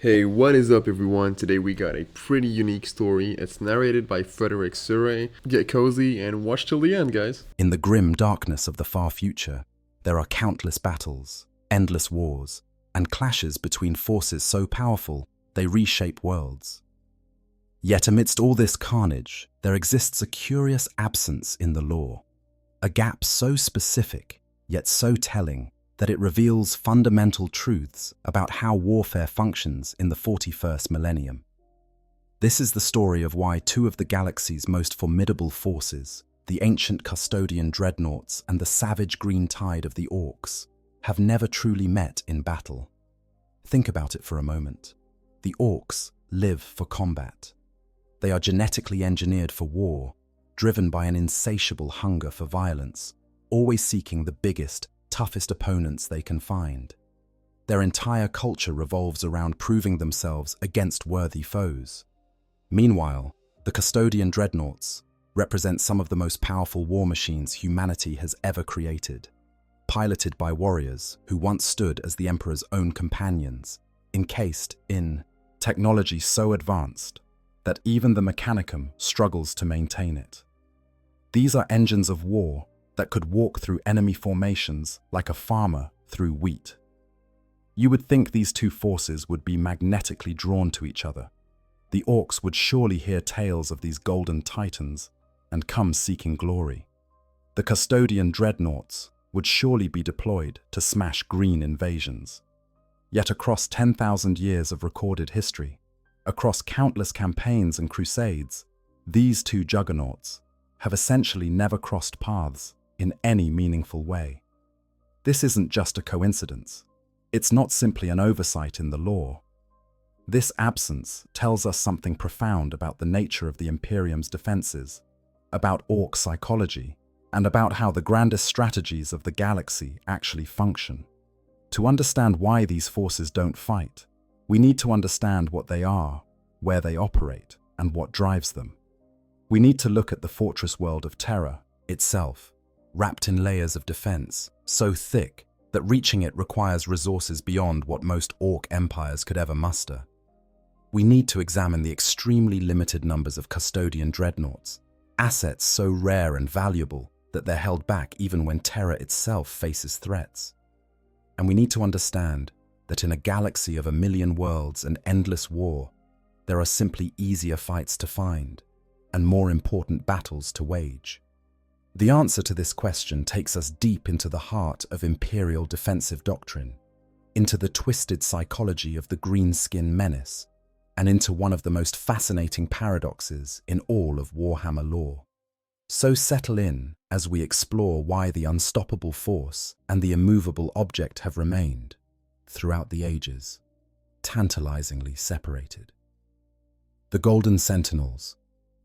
Hey, what is up, everyone? Today we got a pretty unique story. It's narrated by Frederick Surrey. Get cozy and watch till the end, guys. In the grim darkness of the far future, there are countless battles, endless wars, and clashes between forces so powerful they reshape worlds. Yet amidst all this carnage, there exists a curious absence in the lore, a gap so specific, yet so telling, that it reveals fundamental truths about how warfare functions in the 41st millennium. This is the story of why two of the galaxy's most formidable forces, the ancient Custodian Dreadnoughts and the savage green tide of the Orks, have never truly met in battle. Think about it for a moment. The Orks live for combat. They are genetically engineered for war, driven by an insatiable hunger for violence, always seeking the biggest, toughest opponents they can find. Their entire culture revolves around proving themselves against worthy foes. Meanwhile, the Custodian Dreadnoughts represent some of the most powerful war machines humanity has ever created, piloted by warriors who once stood as the Emperor's own companions, encased in technology so advanced that even the Mechanicum struggles to maintain it. These are engines of war that could walk through enemy formations like a farmer through wheat. You would think these two forces would be magnetically drawn to each other. The Orks would surely hear tales of these golden titans and come seeking glory. The Custodian Dreadnoughts would surely be deployed to smash green invasions. Yet across 10,000 years of recorded history, across countless campaigns and crusades, these two juggernauts have essentially never crossed paths in any meaningful way. This isn't just a coincidence. It's not simply an oversight in the lore. This absence tells us something profound about the nature of the Imperium's defenses, about Ork psychology, and about how the grandest strategies of the galaxy actually function. To understand why these forces don't fight, we need to understand what they are, where they operate, and what drives them. We need to look at the fortress world of Terra itself, wrapped in layers of defense, so thick that reaching it requires resources beyond what most Ork empires could ever muster. We need to examine the extremely limited numbers of Custodian Dreadnoughts, assets so rare and valuable that they're held back even when Terra itself faces threats. And we need to understand that in a galaxy of 1,000,000 worlds and endless war, there are simply easier fights to find and more important battles to wage. The answer to this question takes us deep into the heart of Imperial defensive doctrine, into the twisted psychology of the green-skin menace, and into one of the most fascinating paradoxes in all of Warhammer lore. So settle in as we explore why the unstoppable force and the immovable object have remained, throughout the ages, tantalizingly separated. The Golden Sentinels,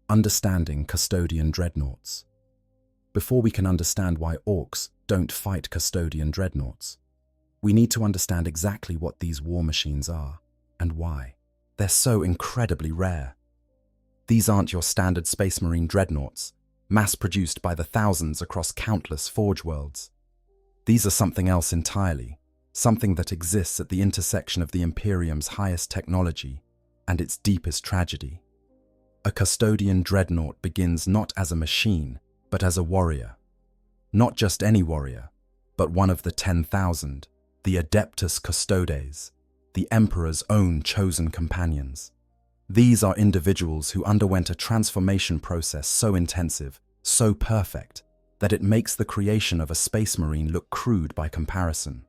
understanding Custodian Dreadnoughts. Before we can understand why Orks don't fight Custodian Dreadnoughts, we need to understand exactly what these war machines are and why. They're so incredibly rare. These aren't your standard Space Marine Dreadnoughts, mass-produced by the thousands across countless Forge worlds. These are something else entirely, something that exists at the intersection of the Imperium's highest technology and its deepest tragedy. A Custodian Dreadnought begins not as a machine, but as a warrior. Not just any warrior, but one of the 10,000, the Adeptus Custodes, the Emperor's own chosen companions. These are individuals who underwent a transformation process so intensive, so perfect, that it makes the creation of a Space Marine look crude by comparison.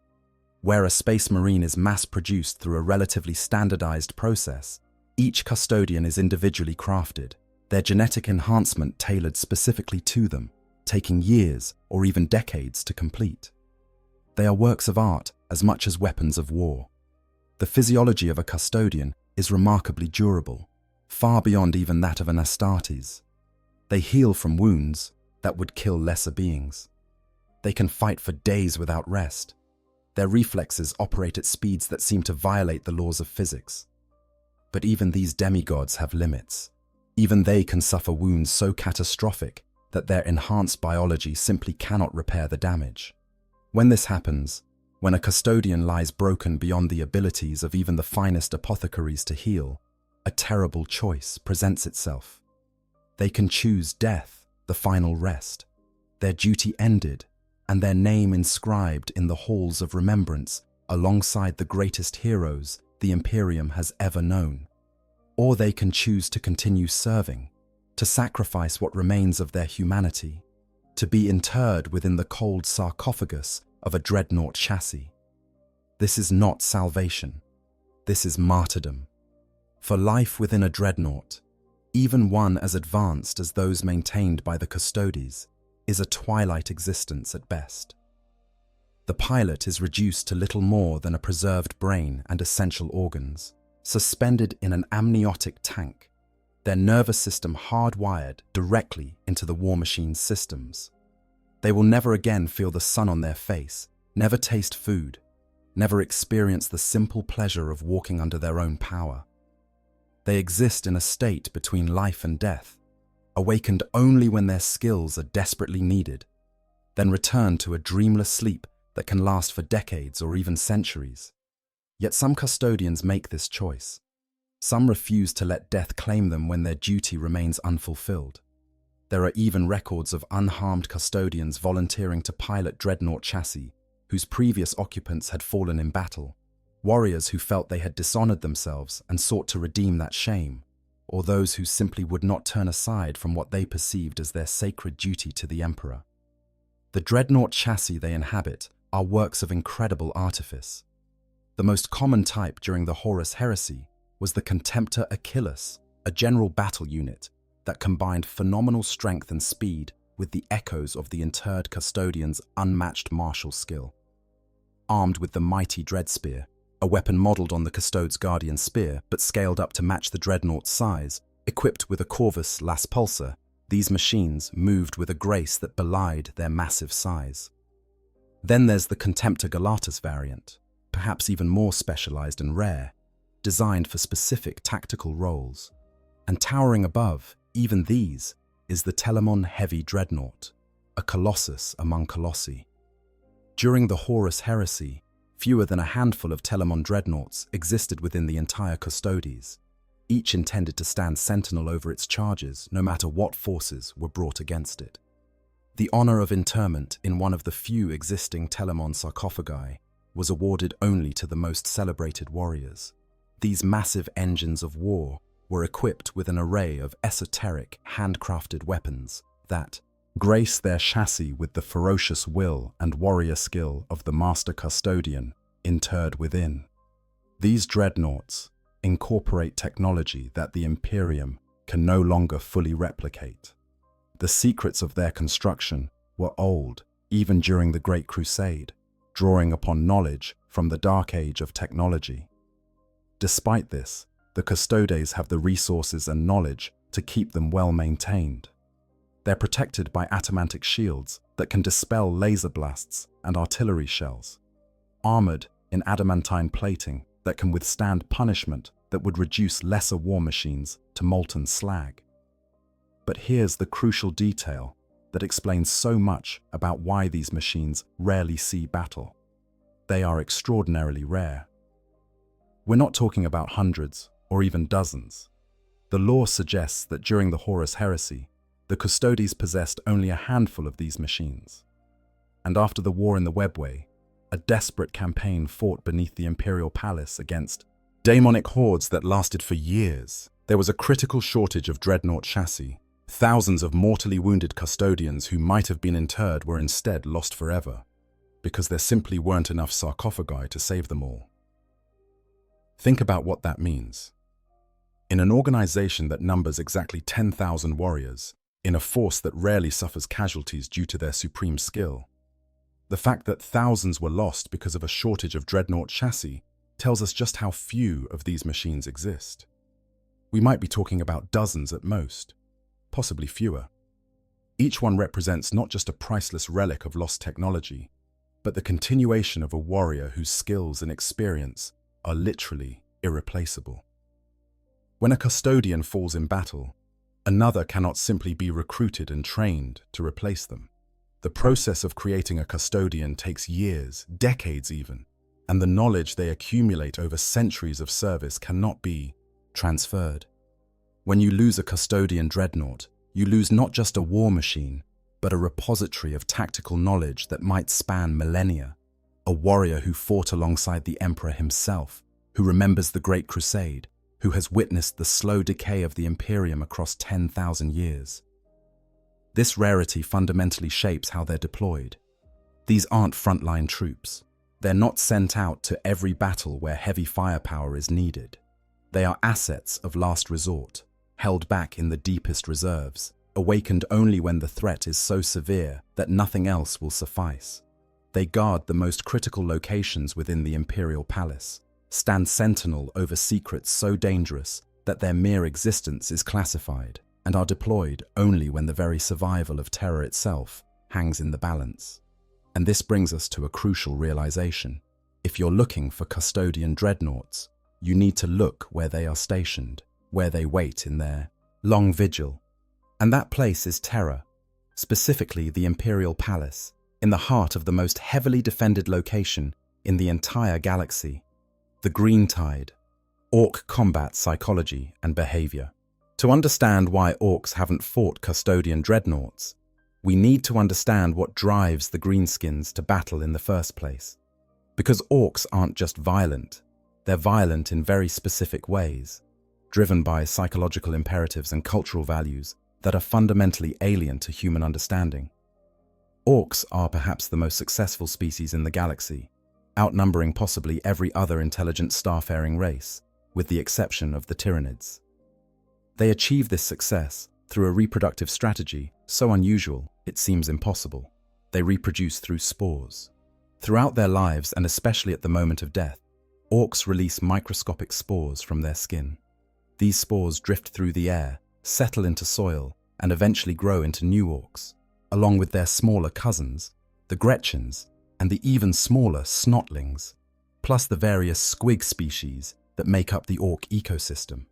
Where a Space Marine is mass-produced through a relatively standardized process, each Custodian is individually crafted, their genetic enhancement tailored specifically to them, taking years or even decades to complete. They are works of art as much as weapons of war. The physiology of a Custodian is remarkably durable, far beyond even that of an Astartes. They heal from wounds that would kill lesser beings. They can fight for days without rest. Their reflexes operate at speeds that seem to violate the laws of physics. But even these demigods have limits. Even they can suffer wounds so catastrophic that their enhanced biology simply cannot repair the damage. When this happens, When a custodian lies broken beyond the abilities of even the finest apothecaries to heal, a terrible choice presents itself. They can choose death, the final rest, their duty ended, and their name inscribed in the halls of remembrance alongside the greatest heroes the Imperium has ever known. Or they can choose to continue serving, to sacrifice what remains of their humanity, to be interred within the cold sarcophagus of a dreadnought chassis. This is not salvation. This is martyrdom. For life within a dreadnought, even one as advanced as those maintained by the Custodians, is a twilight existence at best. The pilot is reduced to little more than a preserved brain and essential organs, suspended in an amniotic tank, their nervous system hardwired directly into the war machine's systems. They will never again feel the sun on their face, never taste food, never experience the simple pleasure of walking under their own power. They exist in a state between life and death, awakened only when their skills are desperately needed, then return to a dreamless sleep that can last for decades or even centuries. Yet some custodians make this choice. Some refuse to let death claim them when their duty remains unfulfilled. There are even records of unharmed custodians volunteering to pilot dreadnought chassis whose previous occupants had fallen in battle, warriors who felt they had dishonored themselves and sought to redeem that shame, or those who simply would not turn aside from what they perceived as their sacred duty to the Emperor. The dreadnought chassis they inhabit are works of incredible artifice. The most common type during the Horus Heresy was the Contemptor Achilles, a general battle unit that combined phenomenal strength and speed with the echoes of the interred custodian's unmatched martial skill. Armed with the mighty Dreadspear, a weapon modelled on the Custode's Guardian Spear but scaled up to match the dreadnought's size, equipped with a Corvus Las Pulsar, these machines moved with a grace that belied their massive size. Then there's the Contemptor Galatas variant, perhaps even more specialised and rare, designed for specific tactical roles. And towering above even these is the Telemon Heavy Dreadnought, a colossus among colossi. During the Horus Heresy, fewer than a handful of Telemon dreadnoughts existed within the entire Custodes, each intended to stand sentinel over its charges no matter what forces were brought against it. The honour of interment in one of the few existing Telemon sarcophagi was awarded only to the most celebrated warriors. These massive engines of war were equipped with an array of esoteric, handcrafted weapons that grace their chassis with the ferocious will and warrior skill of the master custodian interred within. These dreadnoughts incorporate technology that the Imperium can no longer fully replicate. The secrets of their construction were old, even during the Great Crusade, drawing upon knowledge from the Dark Age of technology. Despite this, the Custodes have the resources and knowledge to keep them well maintained. They're protected by atomantic shields that can dispel laser blasts and artillery shells, armored in adamantine plating that can withstand punishment that would reduce lesser war machines to molten slag. But here's the crucial detail that explains so much about why these machines rarely see battle. They are extraordinarily rare. We're not talking about hundreds or even dozens. The lore suggests that during the Horus Heresy, the Custodes possessed only a handful of these machines. And after the War in the Webway, a desperate campaign fought beneath the Imperial Palace against daemonic hordes that lasted for years. There was a critical shortage of dreadnought chassis. Thousands of mortally wounded custodians who might have been interred were instead lost forever, because there simply weren't enough sarcophagi to save them all. Think about what that means. In an organization that numbers exactly 10,000 warriors, in a force that rarely suffers casualties due to their supreme skill, the fact that thousands were lost because of a shortage of dreadnought chassis tells us just how few of these machines exist. We might be talking about dozens at most, possibly fewer. Each one represents not just a priceless relic of lost technology, but the continuation of a warrior whose skills and experience are literally irreplaceable. When a custodian falls in battle, another cannot simply be recruited and trained to replace them. The process of creating a custodian takes years, decades even, and the knowledge they accumulate over centuries of service cannot be transferred. When you lose a custodian dreadnought, you lose not just a war machine, but a repository of tactical knowledge that might span millennia. A warrior who fought alongside the Emperor himself, who remembers the Great Crusade, who has witnessed the slow decay of the Imperium across 10,000 years. This rarity fundamentally shapes how they're deployed. These aren't frontline troops. They're not sent out to every battle where heavy firepower is needed. They are assets of last resort, held back in the deepest reserves, awakened only when the threat is so severe that nothing else will suffice. They guard the most critical locations within the Imperial Palace, stand sentinel over secrets so dangerous that their mere existence is classified, and are deployed only when the very survival of terror itself hangs in the balance. And this brings us to a crucial realization. If you're looking for custodian dreadnoughts, you need to look where they are stationed, where they wait in their long vigil. And that place is Terra, specifically the Imperial Palace, in the heart of the most heavily defended location in the entire galaxy, the Green Tide, Ork combat psychology and behavior. To understand why Orks haven't fought custodian dreadnoughts, we need to understand what drives the Greenskins to battle in the first place. Because Orks aren't just violent, they're violent in very specific ways, driven by psychological imperatives and cultural values that are fundamentally alien to human understanding. Orks are perhaps the most successful species in the galaxy, outnumbering possibly every other intelligent starfaring race, with the exception of the Tyranids. They achieve this success through a reproductive strategy so unusual it seems impossible. They reproduce through spores. Throughout their lives, and especially at the moment of death, Orks release microscopic spores from their skin. These spores drift through the air, settle into soil, and eventually grow into new Orks, along with their smaller cousins, the Gretchens, and the even smaller Snotlings, plus the various squig species that make up the Ork ecosystem.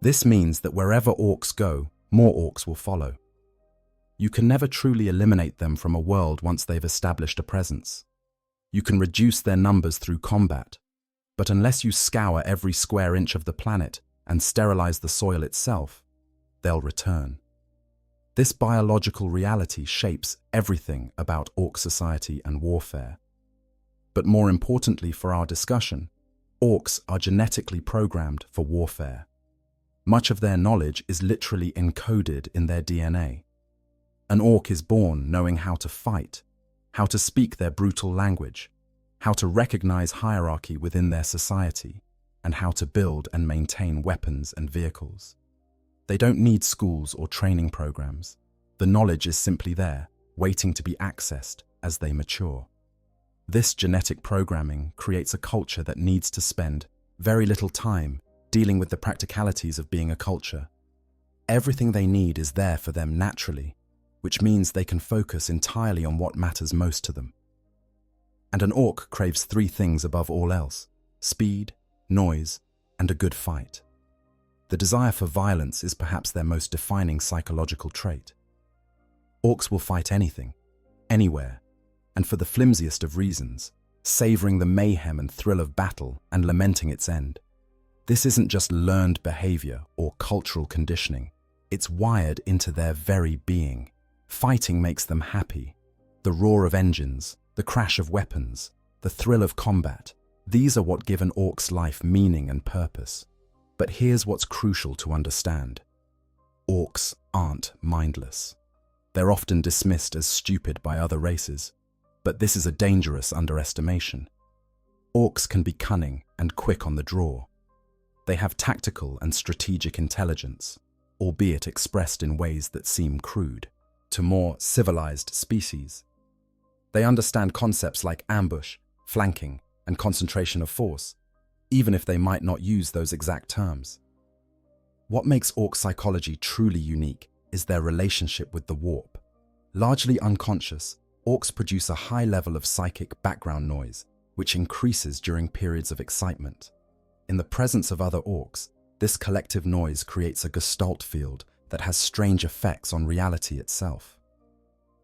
This means that wherever Orks go, more Orks will follow. You can never truly eliminate them from a world once they've established a presence. You can reduce their numbers through combat, but unless you scour every square inch of the planet and sterilize the soil itself, they'll return. This biological reality shapes everything about Ork society and warfare. But more importantly for our discussion, Orks are genetically programmed for warfare. Much of their knowledge is literally encoded in their DNA. An Ork is born knowing how to fight, how to speak their brutal language, how to recognize hierarchy within their society, and how to build and maintain weapons and vehicles. They don't need schools or training programs. The knowledge is simply there, waiting to be accessed as they mature. This genetic programming creates a culture that needs to spend very little time dealing with the practicalities of being a culture. Everything they need is there for them naturally, which means they can focus entirely on what matters most to them. And an Ork craves three things above all else: speed, noise, and a good fight. The desire for violence is perhaps their most defining psychological trait. Orks will fight anything, anywhere, and for the flimsiest of reasons, savoring the mayhem and thrill of battle and lamenting its end. This isn't just learned behavior or cultural conditioning. It's wired into their very being. Fighting makes them happy. The roar of engines, the crash of weapons, the thrill of combat, these are what give an Ork's life meaning and purpose. But here's what's crucial to understand. Orks aren't mindless. They're often dismissed as stupid by other races, but this is a dangerous underestimation. Orks can be cunning and quick on the draw. They have tactical and strategic intelligence, albeit expressed in ways that seem crude, to more civilized species. They understand concepts like ambush, flanking, and concentration of force, even if they might not use those exact terms. What makes Ork psychology truly unique is their relationship with the warp. Largely unconscious, Orks produce a high level of psychic background noise, which increases during periods of excitement. In the presence of other Orks, this collective noise creates a gestalt field that has strange effects on reality itself.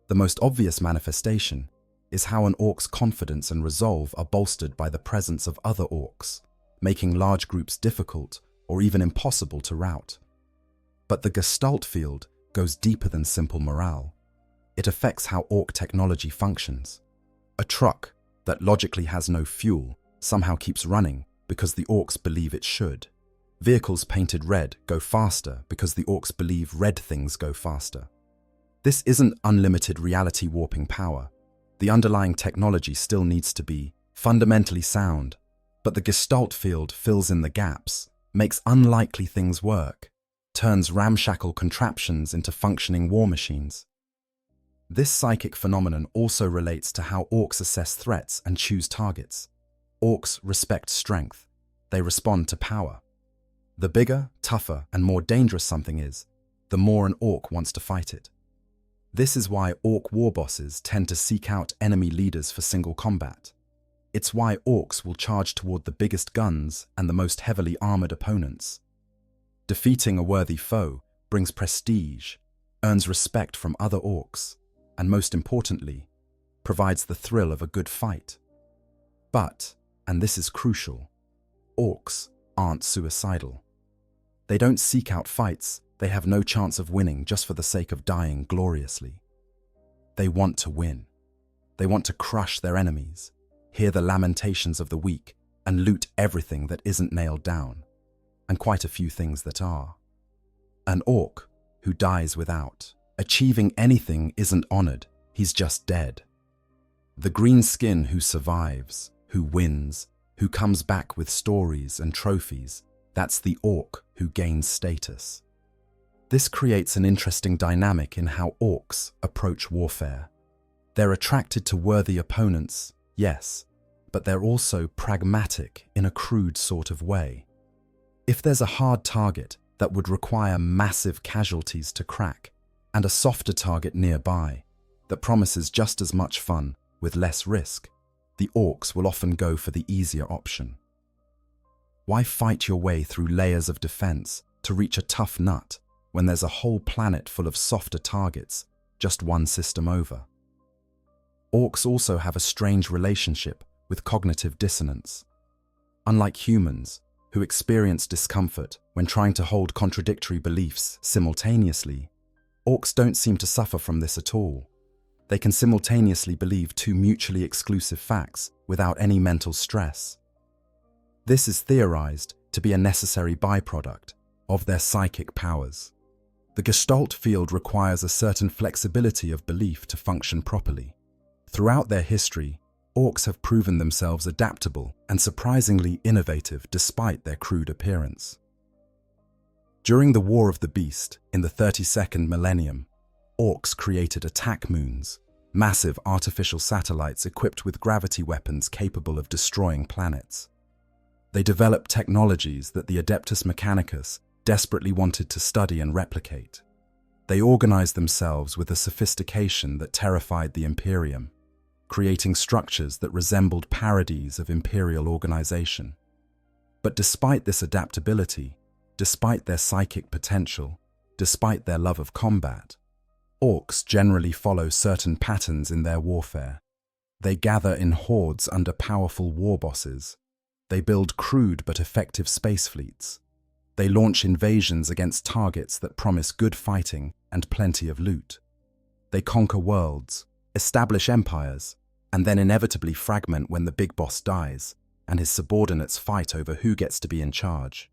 The most obvious manifestation is how an orc's confidence and resolve are bolstered by the presence of other orcs, making large groups difficult or even impossible to rout. But the Gestalt field goes deeper than simple morale. It affects how orc technology functions. A truck that logically has no fuel somehow keeps running because the orcs believe it should. Vehicles painted red go faster because the orcs believe red things go faster. This isn't unlimited reality warping power. The underlying technology still needs to be fundamentally sound, but the Gestalt field fills in the gaps, makes unlikely things work, turns ramshackle contraptions into functioning war machines. This psychic phenomenon also relates to how orcs assess threats and choose targets. Orcs respect strength. They respond to power. The bigger, tougher, and more dangerous something is, the more an orc wants to fight it. This is why orc war bosses tend to seek out enemy leaders for single combat. It's why orcs will charge toward the biggest guns and the most heavily armored opponents. Defeating a worthy foe brings prestige, earns respect from other orcs, and most importantly, provides the thrill of a good fight. But, and this is crucial, orcs aren't suicidal. They don't seek out fights they have no chance of winning just for the sake of dying gloriously. They want to win. They want to crush their enemies, hear the lamentations of the weak, and loot everything that isn't nailed down, and quite a few things that are. An orc who dies without achieving anything isn't honored, he's just dead. The green skin who survives, who wins, who comes back with stories and trophies, that's the orc who gains status. This creates an interesting dynamic in how orcs approach warfare. They're attracted to worthy opponents, yes, but they're also pragmatic in a crude sort of way. If there's a hard target that would require massive casualties to crack, and a softer target nearby that promises just as much fun with less risk, the orcs will often go for the easier option. Why fight your way through layers of defense to reach a tough nut when there's a whole planet full of softer targets just one system over? Orcs also have a strange relationship with cognitive dissonance. Unlike humans, who experience discomfort when trying to hold contradictory beliefs simultaneously, orcs don't seem to suffer from this at all. They can simultaneously believe two mutually exclusive facts without any mental stress. This is theorized to be a necessary byproduct of their psychic powers. The Gestalt field requires a certain flexibility of belief to function properly. Throughout their history, orcs have proven themselves adaptable and surprisingly innovative despite their crude appearance. During the War of the Beast in the 32nd Millennium, orcs created attack moons, massive artificial satellites equipped with gravity weapons capable of destroying planets. They developed technologies that the Adeptus Mechanicus desperately wanted to study and replicate. They organized themselves with a sophistication that terrified the Imperium, creating structures that resembled parodies of imperial organization. But despite this adaptability, despite their psychic potential, despite their love of combat, orcs generally follow certain patterns in their warfare. They gather in hordes under powerful war bosses. They build crude but effective space fleets. They launch invasions against targets that promise good fighting and plenty of loot. They conquer worlds, establish empires, and then inevitably fragment when the big boss dies and his subordinates fight over who gets to be in charge.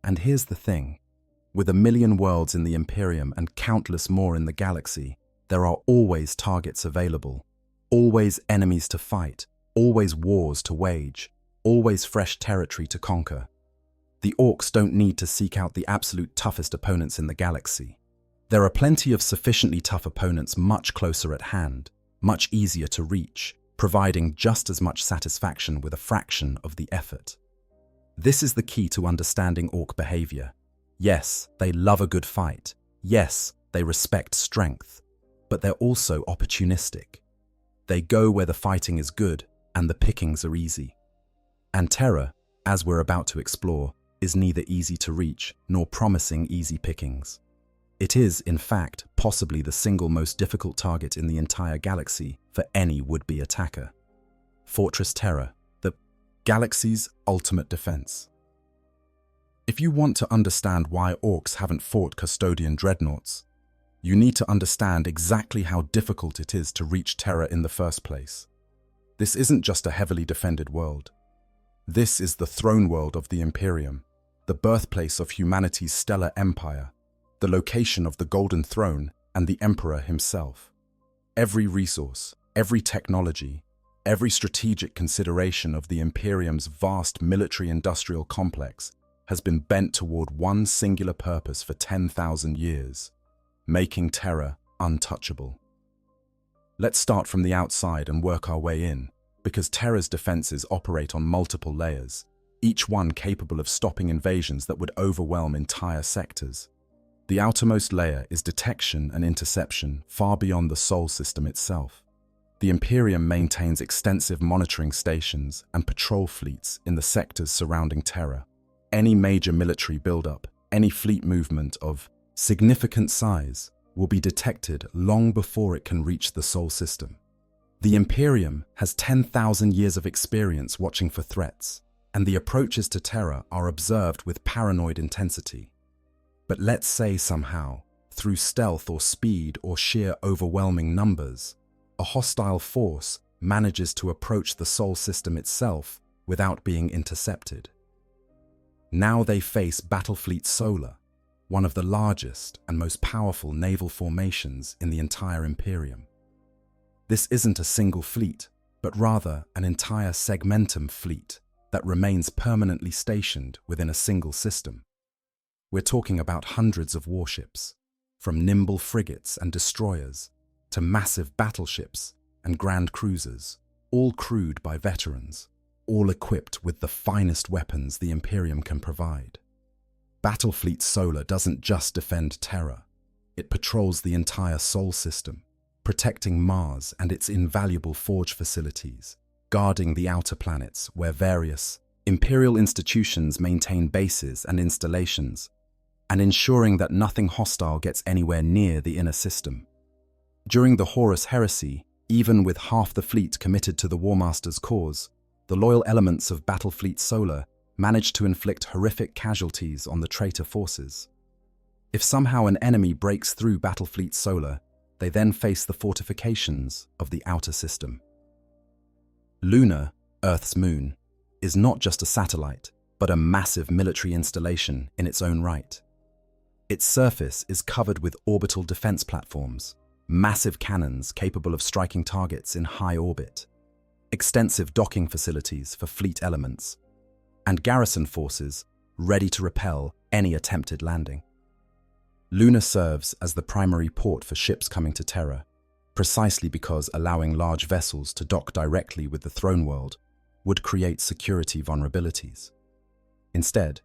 And here's the thing. With 1 million worlds in the Imperium and countless more in the galaxy, there are always targets available, always enemies to fight, always wars to wage, always fresh territory to conquer. The orcs don't need to seek out the absolute toughest opponents in the galaxy. There are plenty of sufficiently tough opponents much closer at hand, much easier to reach, providing just as much satisfaction with a fraction of the effort. This is the key to understanding orc behavior. Yes, they love a good fight. Yes, they respect strength. But they're also opportunistic. They go where the fighting is good and the pickings are easy. And terror, as we're about to explore, is neither easy to reach nor promising easy pickings. It is, in fact, possibly the single most difficult target in the entire galaxy for any would-be attacker. Fortress Terra, the galaxy's ultimate defense. If you want to understand why Orks haven't fought Custodian Dreadnoughts, you need to understand exactly how difficult it is to reach Terra in the first place. This isn't just a heavily defended world. This is the throne world of the Imperium, the birthplace of humanity's stellar empire, the location of the Golden Throne and the Emperor himself. Every resource, every technology, every strategic consideration of the Imperium's vast military-industrial complex has been bent toward one singular purpose for 10,000 years: making Terra untouchable. Let's start from the outside and work our way in, because Terra's defenses operate on multiple layers, each one capable of stopping invasions that would overwhelm entire sectors. The outermost layer is detection and interception far beyond the Sol system itself. The Imperium maintains extensive monitoring stations and patrol fleets in the sectors surrounding Terra. Any major military buildup, any fleet movement of significant size will be detected long before it can reach the Sol system. The Imperium has 10,000 years of experience watching for threats, and the approaches to Terra are observed with paranoid intensity. But let's say somehow, through stealth or speed or sheer overwhelming numbers, a hostile force manages to approach the Sol system itself without being intercepted. Now they face Battlefleet Solar, one of the largest and most powerful naval formations in the entire Imperium. This isn't a single fleet, but rather an entire segmentum fleet that remains permanently stationed within a single system. We're talking about hundreds of warships, from nimble frigates and destroyers to massive battleships and grand cruisers, all crewed by veterans, all equipped with the finest weapons the Imperium can provide. Battlefleet Solar doesn't just defend Terra, it patrols the entire Sol system, protecting Mars and its invaluable forge facilities, guarding the outer planets where various Imperial institutions maintain bases and installations, and ensuring that nothing hostile gets anywhere near the inner system. During the Horus Heresy, even with half the fleet committed to the War Master's cause, the loyal elements of Battlefleet Solar managed to inflict horrific casualties on the traitor forces. If somehow an enemy breaks through Battlefleet Solar, they then face the fortifications of the outer system. Luna, Earth's moon, is not just a satellite, but a massive military installation in its own right. Its surface is covered with orbital defense platforms, massive cannons capable of striking targets in high orbit, extensive docking facilities for fleet elements, and garrison forces ready to repel any attempted landing. Luna serves as the primary port for ships coming to Terra, precisely because allowing large vessels to dock directly with the throne world would create security vulnerabilities. Instead,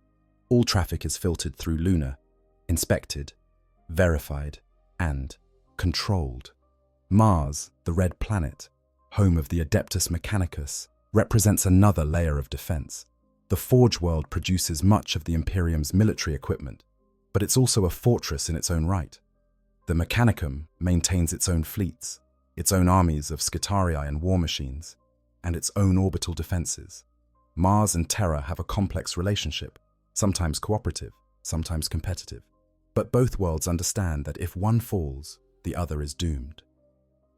all traffic is filtered through Luna, inspected, verified, and controlled. Mars, the red planet, home of the Adeptus Mechanicus, represents another layer of defense. The Forge world produces much of the Imperium's military equipment, but it's also a fortress in its own right. The Mechanicum maintains its own fleets, its own armies of Skitarii and war machines, and its own orbital defenses. Mars and Terra have a complex relationship, sometimes cooperative, sometimes competitive. But both worlds understand that if one falls, the other is doomed.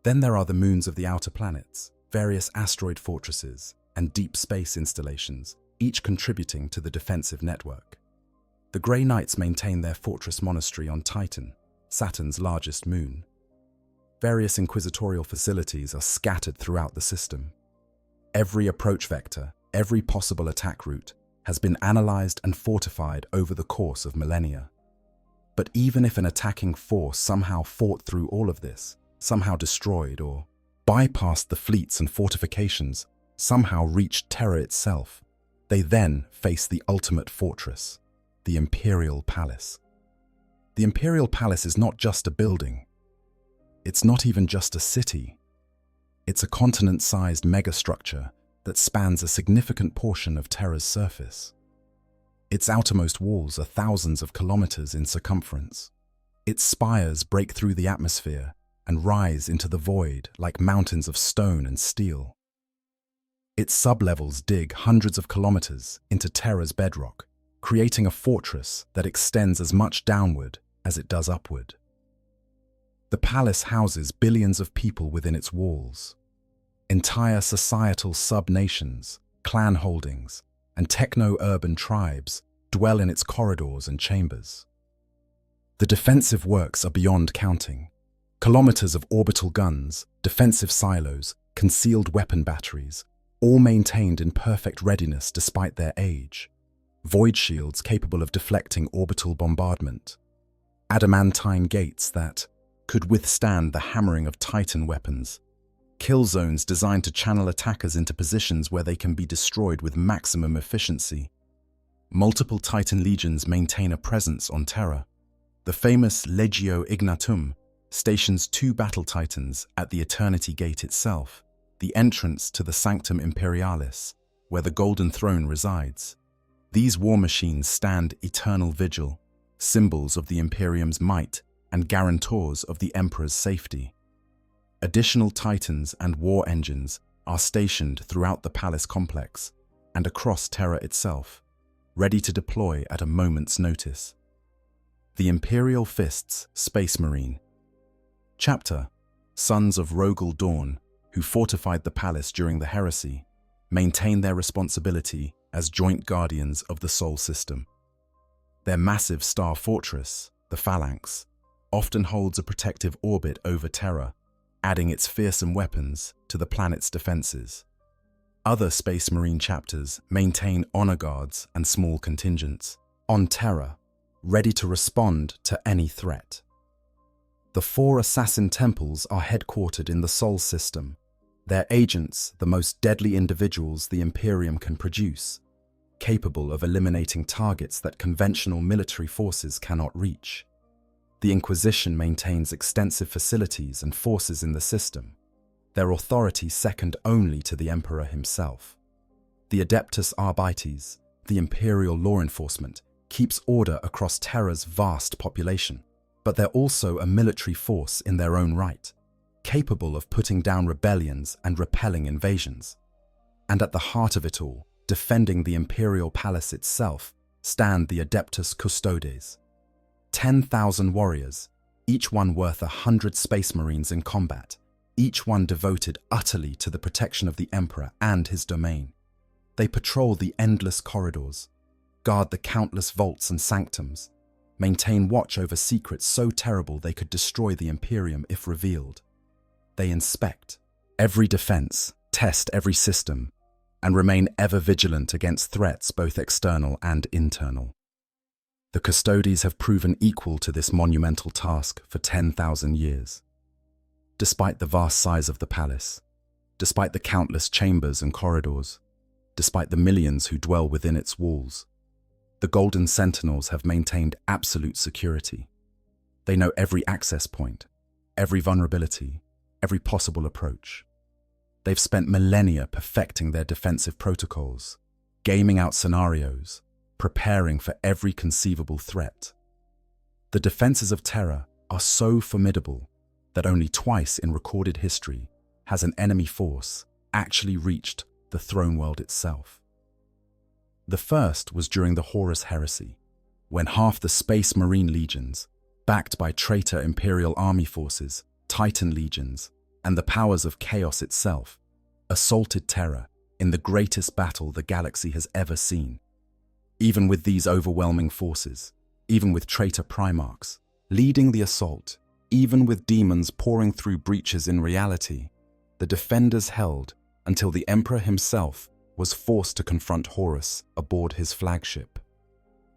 Then there are the moons of the outer planets, various asteroid fortresses, and deep space installations, each contributing to the defensive network. The Grey Knights maintain their fortress monastery on Titan, Saturn's largest moon. Various inquisitorial facilities are scattered throughout the system. Every approach vector, every possible attack route, has been analyzed and fortified over the course of millennia. But even if an attacking force somehow fought through all of this, somehow destroyed or bypassed the fleets and fortifications, somehow reached Terra itself, they then face the ultimate fortress, the Imperial Palace. The Imperial Palace is not just a building. It's not even just a city. It's a continent-sized megastructure that spans a significant portion of Terra's surface. Its outermost walls are thousands of kilometers in circumference. Its spires break through the atmosphere and rise into the void like mountains of stone and steel. Its sublevels dig hundreds of kilometers into Terra's bedrock, creating a fortress that extends as much downward as it does upward. The palace houses billions of people within its walls. Entire societal sub-nations, clan holdings, and techno-urban tribes dwell in its corridors and chambers. The defensive works are beyond counting. Kilometers of orbital guns, defensive silos, concealed weapon batteries, all maintained in perfect readiness despite their age. Void shields capable of deflecting orbital bombardment. Adamantine gates that could withstand the hammering of Titan weapons. Kill zones designed to channel attackers into positions where they can be destroyed with maximum efficiency. Multiple Titan legions maintain a presence on Terra. The famous Legio Ignatum stations 2 battle titans at the Eternity Gate itself, the entrance to the Sanctum Imperialis, where the Golden Throne resides. These war machines stand eternal vigil, symbols of the Imperium's might and guarantors of the Emperor's safety. Additional Titans and war engines are stationed throughout the palace complex and across Terra itself, ready to deploy at a moment's notice. The Imperial Fist's Space Marine. Chapter: Sons of Rogel Dawn, who fortified the palace during the heresy, maintain their responsibility as joint guardians of the Sol system. Their massive star fortress, the Phalanx, often holds a protective orbit over Terra, adding its fearsome weapons to the planet's defenses. Other Space Marine chapters maintain honor guards and small contingents on Terra, ready to respond to any threat. The 4 assassin temples are headquartered in the Sol system, their agents the most deadly individuals the Imperium can produce, capable of eliminating targets that conventional military forces cannot reach. The Inquisition maintains extensive facilities and forces in the system, their authority second only to the Emperor himself. The Adeptus Arbites, the Imperial law enforcement, keeps order across Terra's vast population, but they're also a military force in their own right, capable of putting down rebellions and repelling invasions. And at the heart of it all, defending the Imperial Palace itself, stand the Adeptus Custodes. 10,000 warriors, each one worth 100 Space Marines in combat, each one devoted utterly to the protection of the Emperor and his domain. They patrol the endless corridors, guard the countless vaults and sanctums, maintain watch over secrets so terrible they could destroy the Imperium if revealed. They inspect every defense, test every system, and remain ever vigilant against threats both external and internal. The Custodes have proven equal to this monumental task for 10,000 years. Despite the vast size of the palace, despite the countless chambers and corridors, despite the millions who dwell within its walls, the Golden Sentinels have maintained absolute security. They know every access point, every vulnerability, every possible approach. They've spent millennia perfecting their defensive protocols, gaming out scenarios, preparing for every conceivable threat. The defenses of Terra are so formidable that only twice in recorded history has an enemy force actually reached the throne world itself. The first was during the Horus Heresy, when half the Space Marine legions, backed by traitor Imperial army forces, Titan legions, and the powers of chaos itself, assaulted Terra in the greatest battle the galaxy has ever seen. Even with these overwhelming forces, even with traitor Primarchs leading the assault, even with demons pouring through breaches in reality, the defenders held until the Emperor himself was forced to confront Horus aboard his flagship.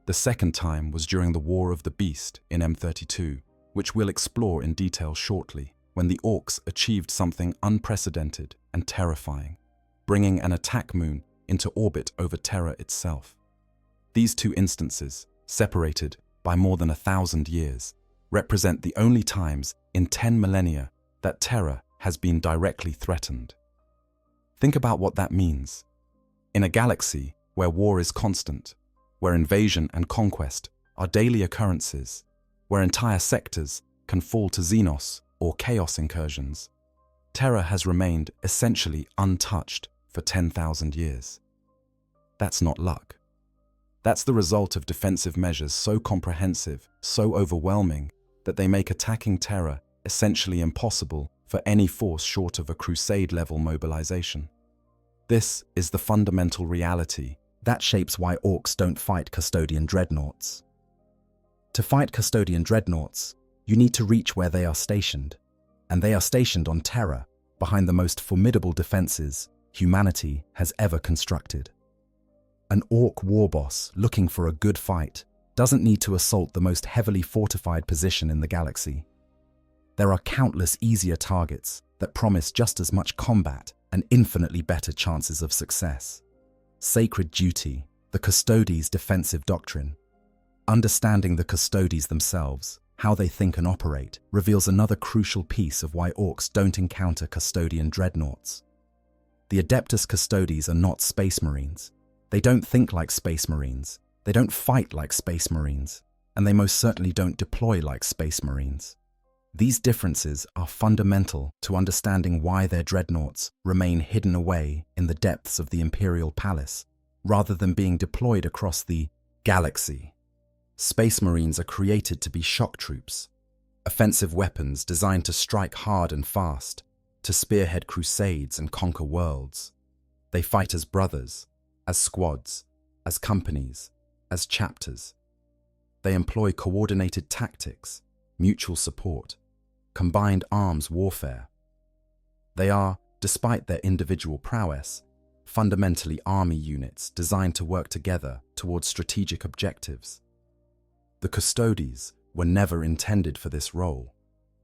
The second time was during the War of the Beast in M32, which we'll explore in detail shortly, when the Orks achieved something unprecedented and terrifying, bringing an attack moon into orbit over Terra itself. These 2 instances, separated by more than 1,000 years, represent the only times in 10 millennia that Terra has been directly threatened. Think about what that means. In a galaxy where war is constant, where invasion and conquest are daily occurrences, where entire sectors can fall to Xenos or Chaos incursions. Terra has remained essentially untouched for 10,000 years. That's not luck. That's the result of defensive measures so comprehensive, so overwhelming, that they make attacking Terra essentially impossible for any force short of a crusade-level mobilization. This is the fundamental reality that shapes why Orks don't fight Custodian Dreadnoughts. To fight Custodian Dreadnoughts, you need to reach where they are stationed, and they are stationed on Terra, behind the most formidable defenses humanity has ever constructed. An Ork war boss looking for a good fight doesn't need to assault the most heavily fortified position in the galaxy. There are countless easier targets that promise just as much combat and infinitely better chances of success. Sacred duty, the Custodes' defensive doctrine. Understanding the Custodes themselves, how they think and operate, reveals another crucial piece of why Orks don't encounter Custodian Dreadnoughts. The Adeptus Custodes are not Space Marines. They don't think like Space Marines. They don't fight like Space Marines. And they most certainly don't deploy like Space Marines. These differences are fundamental to understanding why their dreadnoughts remain hidden away in the depths of the Imperial Palace, rather than being deployed across the galaxy. Space Marines are created to be shock troops, offensive weapons designed to strike hard and fast, to spearhead crusades and conquer worlds. They fight as brothers, as squads, as companies, as chapters. They employ coordinated tactics, mutual support, combined arms warfare. They are, despite their individual prowess, fundamentally army units designed to work together towards strategic objectives. The Custodes were never intended for this role.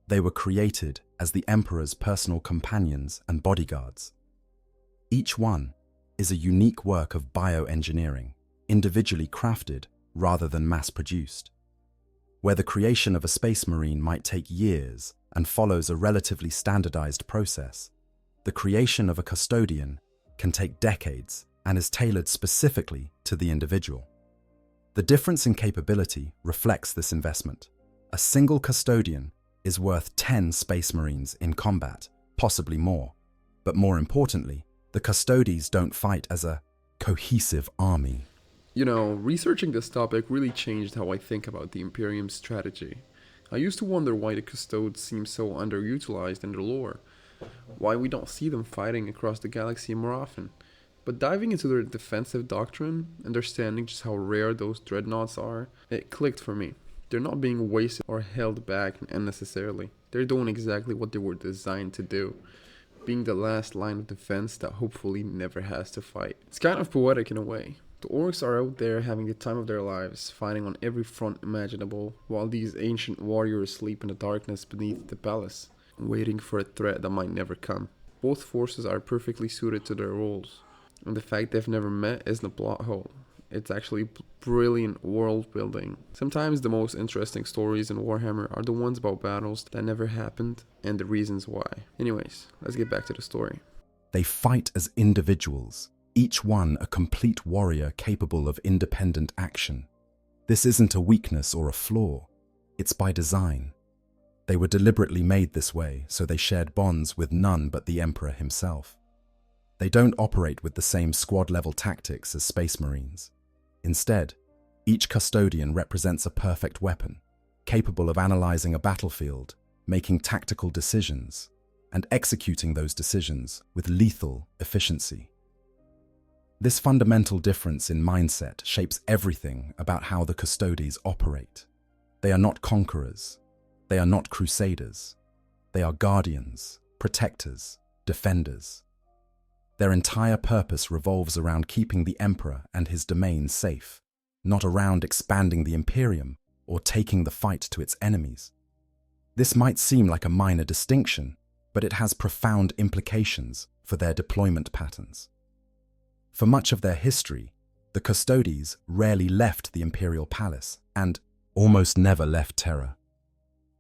They were created as the Emperor's personal companions and bodyguards. Each one is a unique work of bioengineering, individually crafted rather than mass-produced. Where the creation of a Space Marine might take years and follows a relatively standardized process, the creation of a Custodian can take decades and is tailored specifically to the individual. The difference in capability reflects this investment. A single Custodian is worth 10 Space Marines in combat, possibly more. But more importantly, the Custodes don't fight as a cohesive army. You know, researching this topic really changed how I think about the Imperium's strategy. I used to wonder why the Custodes seem so underutilized in the lore, why we don't see them fighting across the galaxy more often. But diving into their defensive doctrine, understanding just how rare those dreadnoughts are, it clicked for me. They're not being wasted or held back unnecessarily. They're doing exactly what they were designed to do, being the last line of defense that hopefully never has to fight. It's kind of poetic in a way. The Orks are out there having the time of their lives, fighting on every front imaginable, while these ancient warriors sleep in the darkness beneath the palace, waiting for a threat that might never come. Both forces are perfectly suited to their roles, and the fact they've never met isn't a plot hole. It's actually brilliant world building. Sometimes the most interesting stories in Warhammer are the ones about battles that never happened and the reasons why. Anyways, let's get back to the story. They fight as individuals, each one a complete warrior capable of independent action. This isn't a weakness or a flaw. It's by design. They were deliberately made this way, so they shared bonds with none but the Emperor himself. They don't operate with the same squad-level tactics as Space Marines. Instead, each Custodian represents a perfect weapon, capable of analyzing a battlefield, making tactical decisions, and executing those decisions with lethal efficiency. This fundamental difference in mindset shapes everything about how the Custodes operate. They are not conquerors. They are not crusaders. They are guardians, protectors, defenders. Their entire purpose revolves around keeping the Emperor and his domain safe, not around expanding the Imperium or taking the fight to its enemies. This might seem like a minor distinction, but it has profound implications for their deployment patterns. For much of their history, the Custodes rarely left the Imperial Palace and almost never left Terra.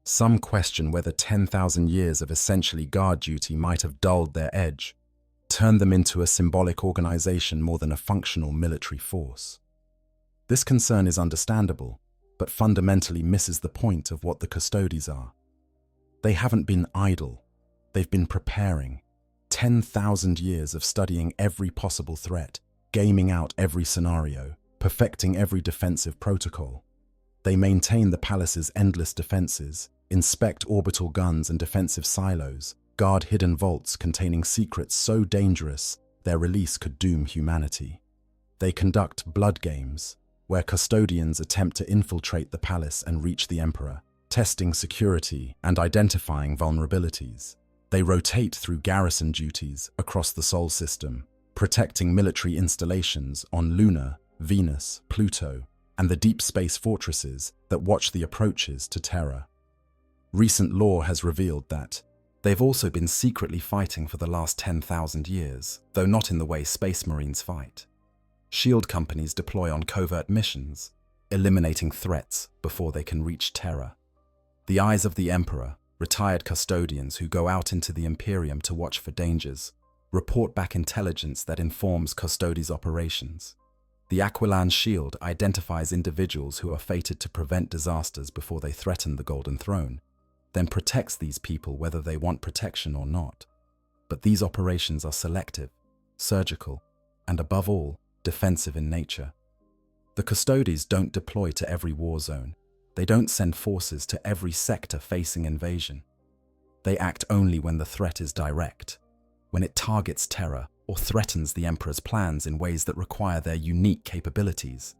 Some question whether 10,000 years of essentially guard duty might have dulled their edge, turned them into a symbolic organization more than a functional military force. This concern is understandable, but fundamentally misses the point of what the Custodians are. They haven't been idle. They've been preparing. 10,000 years of studying every possible threat, gaming out every scenario, perfecting every defensive protocol. They maintain the palace's endless defenses, inspect orbital guns and defensive silos, guard hidden vaults containing secrets so dangerous their release could doom humanity. They conduct blood games, where custodians attempt to infiltrate the palace and reach the Emperor, testing security and identifying vulnerabilities. They rotate through garrison duties across the Sol system, protecting military installations on Luna, Venus, Pluto, and the deep space fortresses that watch the approaches to Terra. Recent lore has revealed that they've also been secretly fighting for the last 10,000 years, though not in the way Space Marines fight. Shield companies deploy on covert missions, eliminating threats before they can reach Terra. The eyes of the Emperor, retired custodians who go out into the Imperium to watch for dangers, report back intelligence that informs Custodians' operations. The Aquilan Shield identifies individuals who are fated to prevent disasters before they threaten the Golden Throne, then protects these people whether they want protection or not. But these operations are selective, surgical, and above all, defensive in nature. The Custodians don't deploy to every war zone. They don't send forces to every sector facing invasion. They act only when the threat is direct, when it targets Terra or threatens the Emperor's plans in ways that require their unique capabilities.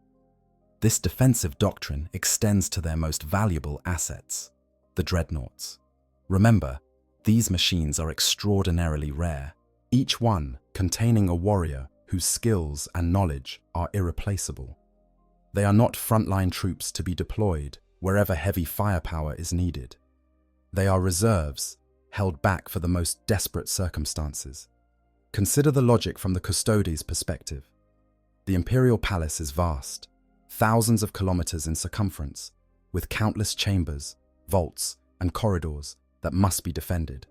This defensive doctrine extends to their most valuable assets, the Dreadnoughts. Remember, these machines are extraordinarily rare, each one containing a warrior whose skills and knowledge are irreplaceable. They are not frontline troops to be deployed wherever heavy firepower is needed. They are reserves, held back for the most desperate circumstances. Consider the logic from the Custodians' perspective. The Imperial Palace is vast, thousands of kilometers in circumference, with countless chambers, vaults, and corridors that must be defended.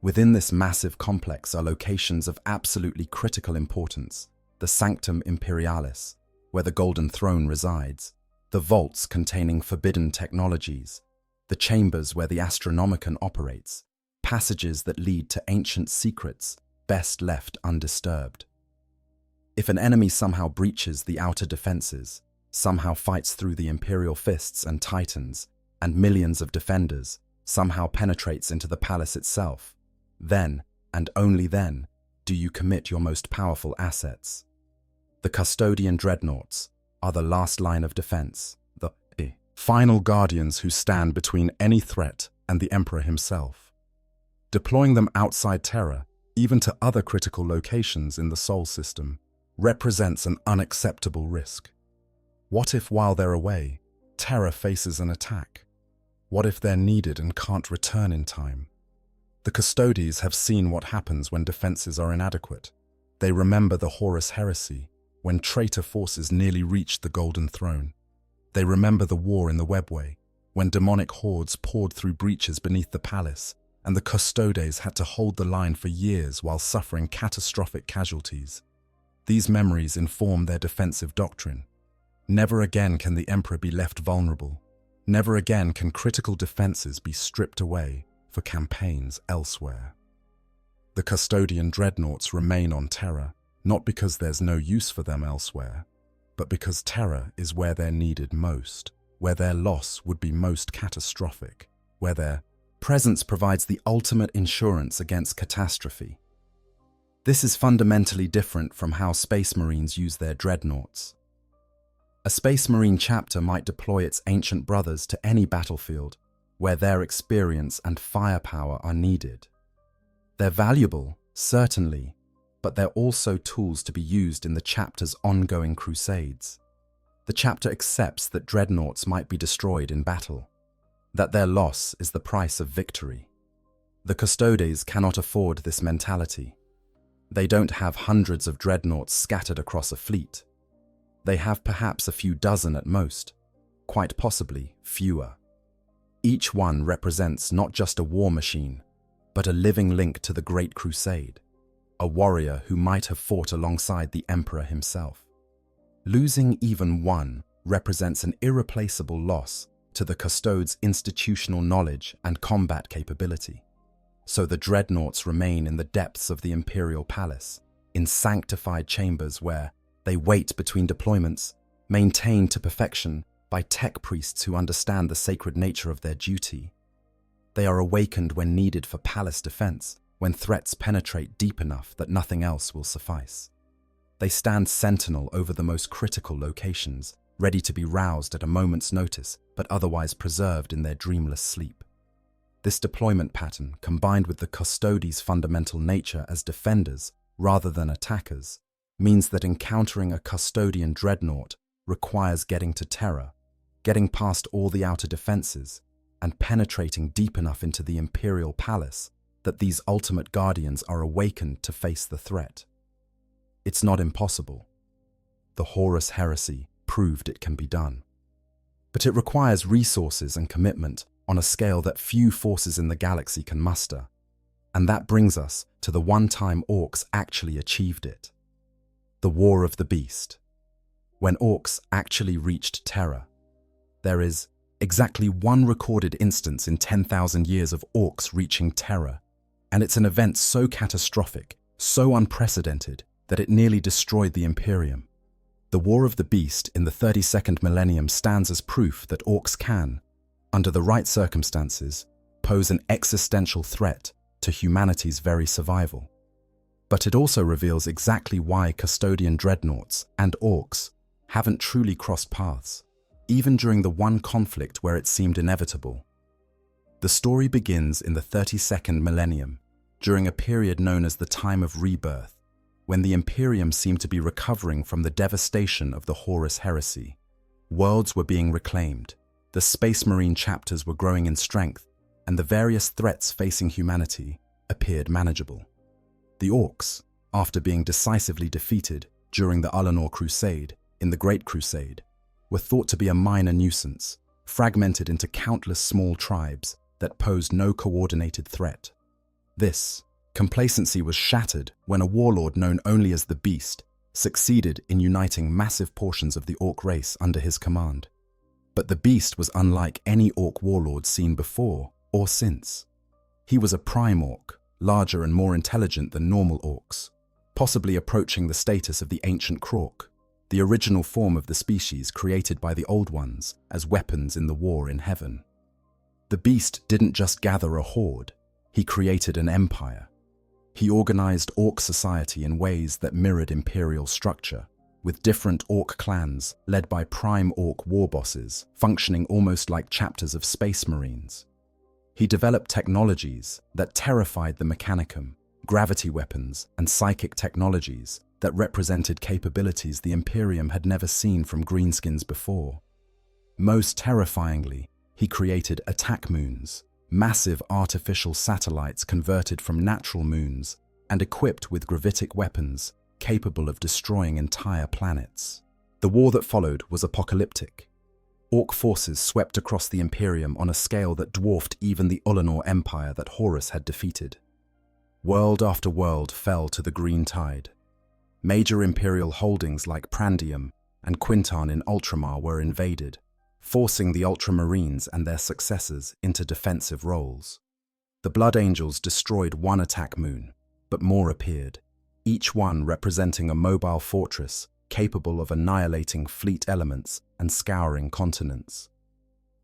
Within this massive complex are locations of absolutely critical importance: the Sanctum Imperialis, where the Golden Throne resides, the vaults containing forbidden technologies, the chambers where the Astronomicon operates, passages that lead to ancient secrets best left undisturbed. If an enemy somehow breaches the outer defenses, somehow fights through the Imperial fists and titans, and millions of defenders, somehow penetrates into the palace itself, then, and only then, do you commit your most powerful assets. The Custodian Dreadnoughts are the last line of defense, the final guardians who stand between any threat and the Emperor himself. Deploying them outside Terra, even to other critical locations in the Sol system, represents an unacceptable risk. What if while they're away, Terra faces an attack? What if they're needed and can't return in time? The Custodians have seen what happens when defenses are inadequate. They remember the Horus Heresy, when traitor forces nearly reached the Golden Throne. They remember the war in the Webway, when demonic hordes poured through breaches beneath the palace, and the Custodians had to hold the line for years while suffering catastrophic casualties. These memories inform their defensive doctrine. Never again can the Emperor be left vulnerable. Never again can critical defenses be stripped away for campaigns elsewhere. The Custodian Dreadnoughts remain on Terra, not because there's no use for them elsewhere, but because Terra is where they're needed most, where their loss would be most catastrophic, where their presence provides the ultimate insurance against catastrophe. This is fundamentally different from how Space Marines use their Dreadnoughts. A Space Marine chapter might deploy its ancient brothers to any battlefield where their experience and firepower are needed. They're valuable, certainly, but they're also tools to be used in the chapter's ongoing crusades. The chapter accepts that Dreadnoughts might be destroyed in battle, that their loss is the price of victory. The Custodians cannot afford this mentality. They don't have hundreds of Dreadnoughts scattered across a fleet. They have perhaps a few dozen at most, quite possibly fewer. Each one represents not just a war machine, but a living link to the Great Crusade, a warrior who might have fought alongside the Emperor himself. Losing even one represents an irreplaceable loss to the Custode's institutional knowledge and combat capability. So the Dreadnoughts remain in the depths of the Imperial Palace, in sanctified chambers where they wait between deployments, maintained to perfection by tech priests who understand the sacred nature of their duty. They are awakened when needed for palace defense, when threats penetrate deep enough that nothing else will suffice. They stand sentinel over the most critical locations, ready to be roused at a moment's notice, but otherwise preserved in their dreamless sleep. This deployment pattern, combined with the Custodes' fundamental nature as defenders rather than attackers, means that encountering a Custodian dreadnought requires getting to Terra, getting past all the outer defenses, and penetrating deep enough into the Imperial Palace that these ultimate guardians are awakened to face the threat. It's not impossible. The Horus heresy proved it can be done. But it requires resources and commitment on a scale that few forces in the galaxy can muster. And that brings us to the one time Orks actually achieved it. The War of the Beast. When Orks actually reached Terra, there is exactly one recorded instance in 10,000 years of Orks reaching Terra, and it's an event so catastrophic, so unprecedented, that it nearly destroyed the Imperium. The War of the Beast in the 32nd Millennium stands as proof that Orks can, under the right circumstances, pose an existential threat to humanity's very survival. But it also reveals exactly why Custodian dreadnoughts and Orks haven't truly crossed paths, even during the one conflict where it seemed inevitable. The story begins in the 32nd Millennium, during a period known as the Time of Rebirth, when the Imperium seemed to be recovering from the devastation of the Horus heresy. Worlds were being reclaimed, the Space Marine chapters were growing in strength, and the various threats facing humanity appeared manageable. The Orks, after being decisively defeated during the Ullanor Crusade in the Great Crusade, were thought to be a minor nuisance, fragmented into countless small tribes that posed no coordinated threat. This complacency was shattered when a warlord known only as the Beast succeeded in uniting massive portions of the Ork race under his command. But the Beast was unlike any Ork warlord seen before or since. He was a prime Ork, larger and more intelligent than normal Orks, possibly approaching the status of the ancient Krork, the original form of the species created by the Old Ones as weapons in the war in heaven. The Beast didn't just gather a horde, he created an empire. He organized Ork society in ways that mirrored imperial structure, with different Ork clans led by prime Ork war bosses functioning almost like chapters of Space Marines. He developed technologies that terrified the Mechanicum, gravity weapons and psychic technologies that represented capabilities the Imperium had never seen from greenskins before. Most terrifyingly, he created attack moons, massive artificial satellites converted from natural moons and equipped with gravitic weapons capable of destroying entire planets. The war that followed was apocalyptic. Ork forces swept across the Imperium on a scale that dwarfed even the Ullanor Empire that Horus had defeated. World after world fell to the green tide. Major Imperial holdings like Prandium and Quinton in Ultramar were invaded, forcing the Ultramarines and their successors into defensive roles. The Blood Angels destroyed one attack moon, but more appeared, each one representing a mobile fortress capable of annihilating fleet elements and scouring continents.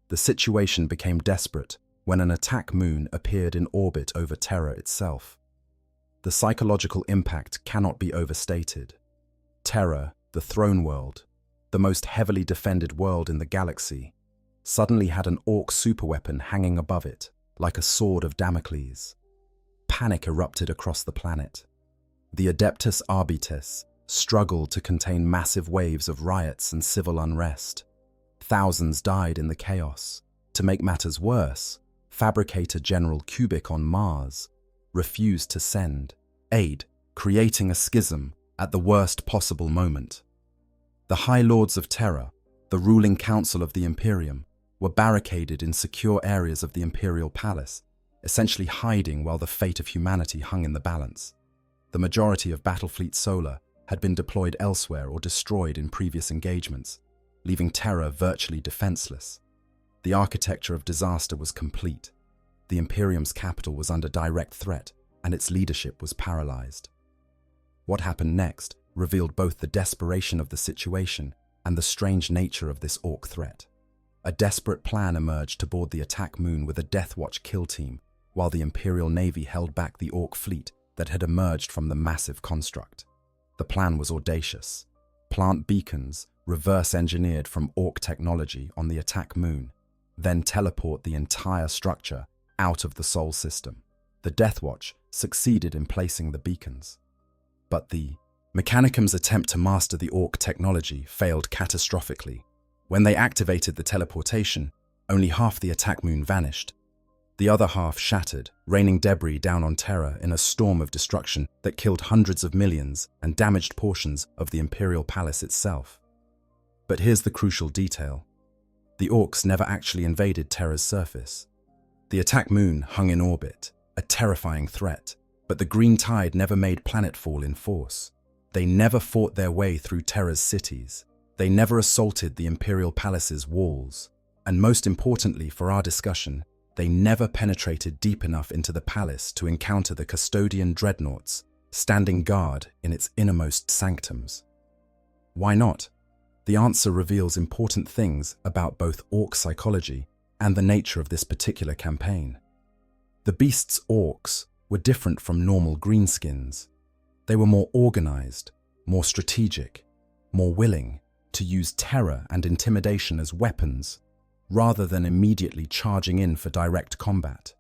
The situation became desperate when an attack moon appeared in orbit over Terra itself. The psychological impact cannot be overstated. Terra, the throne world, the most heavily defended world in the galaxy, suddenly had an Ork superweapon hanging above it, like a sword of Damocles. Panic erupted across the planet. The Adeptus Arbites struggled to contain massive waves of riots and civil unrest. Thousands died in the chaos. To make matters worse, Fabricator General Kubik on Mars refused to send aid, creating a schism at the worst possible moment. The High Lords of Terra, the ruling council of the Imperium, were barricaded in secure areas of the Imperial Palace, essentially hiding while the fate of humanity hung in the balance. The majority of Battlefleet Solar had been deployed elsewhere or destroyed in previous engagements, leaving Terra virtually defenseless. The architecture of disaster was complete. The Imperium's capital was under direct threat, and its leadership was paralyzed. What happened next revealed both the desperation of the situation and the strange nature of this Ork threat. A desperate plan emerged to board the attack moon with a Deathwatch kill team, while the Imperial Navy held back the Ork fleet that had emerged from the massive construct. The plan was audacious. Plant beacons, reverse-engineered from Ork technology on the attack moon, then teleport the entire structure out of the Sol system. The Deathwatch succeeded in placing the beacons. But the Mechanicum's attempt to master the Ork technology failed catastrophically. When they activated the teleportation, only half the attack moon vanished. The other half shattered, raining debris down on Terra in a storm of destruction that killed hundreds of millions and damaged portions of the Imperial Palace itself. But here's the crucial detail. The Orks never actually invaded Terra's surface. The attack moon hung in orbit, a terrifying threat, but the green tide never made planetfall in force. They never fought their way through Terra's cities. They never assaulted the Imperial Palace's walls. And most importantly for our discussion, they never penetrated deep enough into the palace to encounter the Custodian Dreadnoughts, standing guard in its innermost sanctums. Why not? The answer reveals important things about both Ork psychology and the nature of this particular campaign. The beast's Orks were different from normal greenskins. They were more organized, more strategic, more willing to use terror and intimidation as weapons, rather than immediately charging in for direct combat.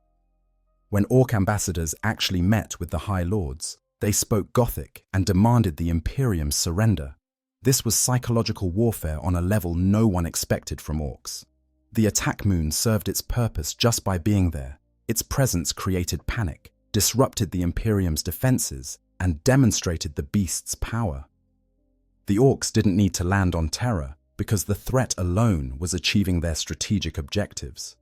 When Ork ambassadors actually met with the High Lords, they spoke Gothic and demanded the Imperium's surrender. This was psychological warfare on a level no one expected from Orks. The attack moon served its purpose just by being there. Its presence created panic, disrupted the Imperium's defenses, and demonstrated the beast's power. The Orks didn't need to land on Terra because the threat alone was achieving their strategic objectives.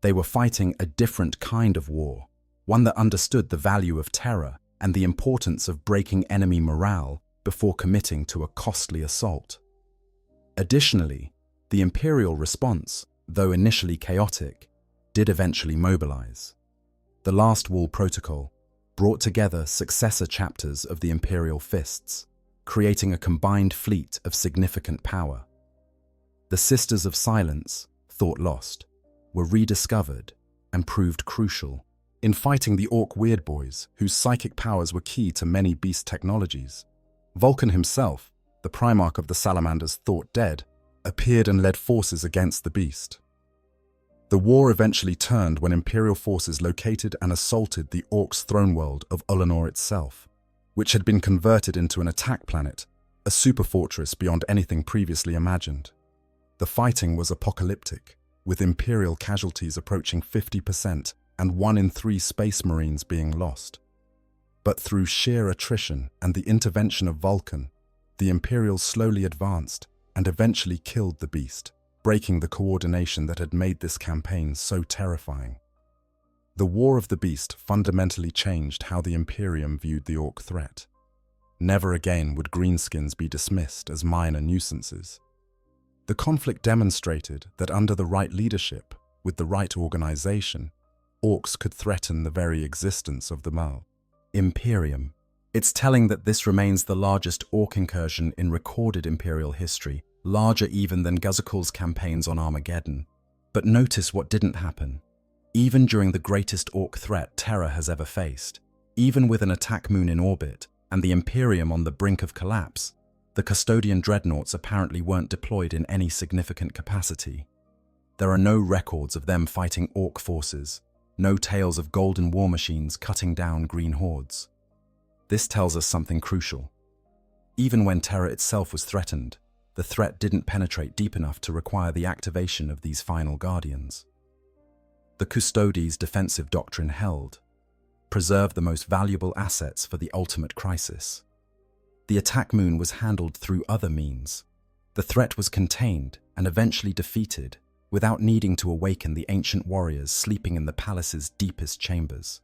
They were fighting a different kind of war, one that understood the value of terror and the importance of breaking enemy morale before committing to a costly assault. Additionally, the Imperial response, though initially chaotic, did eventually mobilize. The Last Wall Protocol brought together successor chapters of the Imperial Fists, creating a combined fleet of significant power. The Sisters of Silence, thought lost, were rediscovered and proved crucial in fighting the Ork Weirdboys, whose psychic powers were key to many beast technologies. Vulcan himself, the Primarch of the Salamanders thought dead, appeared and led forces against the beast. The war eventually turned when Imperial forces located and assaulted the Orks' throne world of Ullanor itself, which had been converted into an attack planet, a superfortress beyond anything previously imagined. The fighting was apocalyptic, with Imperial casualties approaching 50% and 1 in 3 Space Marines being lost. But through sheer attrition and the intervention of Vulcan, the Imperials slowly advanced and eventually killed the beast, breaking the coordination that had made this campaign so terrifying. The War of the Beast fundamentally changed how the Imperium viewed the Ork threat. Never again would greenskins be dismissed as minor nuisances. The conflict demonstrated that under the right leadership, with the right organization, Orks could threaten the very existence of the Imperium. It's telling that this remains the largest Ork incursion in recorded Imperial history, larger even than Guzakul's campaigns on Armageddon. But notice what didn't happen. Even during the greatest Ork threat Terra has ever faced, even with an attack moon in orbit and the Imperium on the brink of collapse, the Custodian Dreadnoughts apparently weren't deployed in any significant capacity. There are no records of them fighting Ork forces, no tales of golden war machines cutting down green hordes. This tells us something crucial. Even when Terra itself was threatened, the threat didn't penetrate deep enough to require the activation of these final guardians. The Custodies' defensive doctrine held: preserve the most valuable assets for the ultimate crisis. The attack moon was handled through other means. The threat was contained and eventually defeated without needing to awaken the ancient warriors sleeping in the palace's deepest chambers.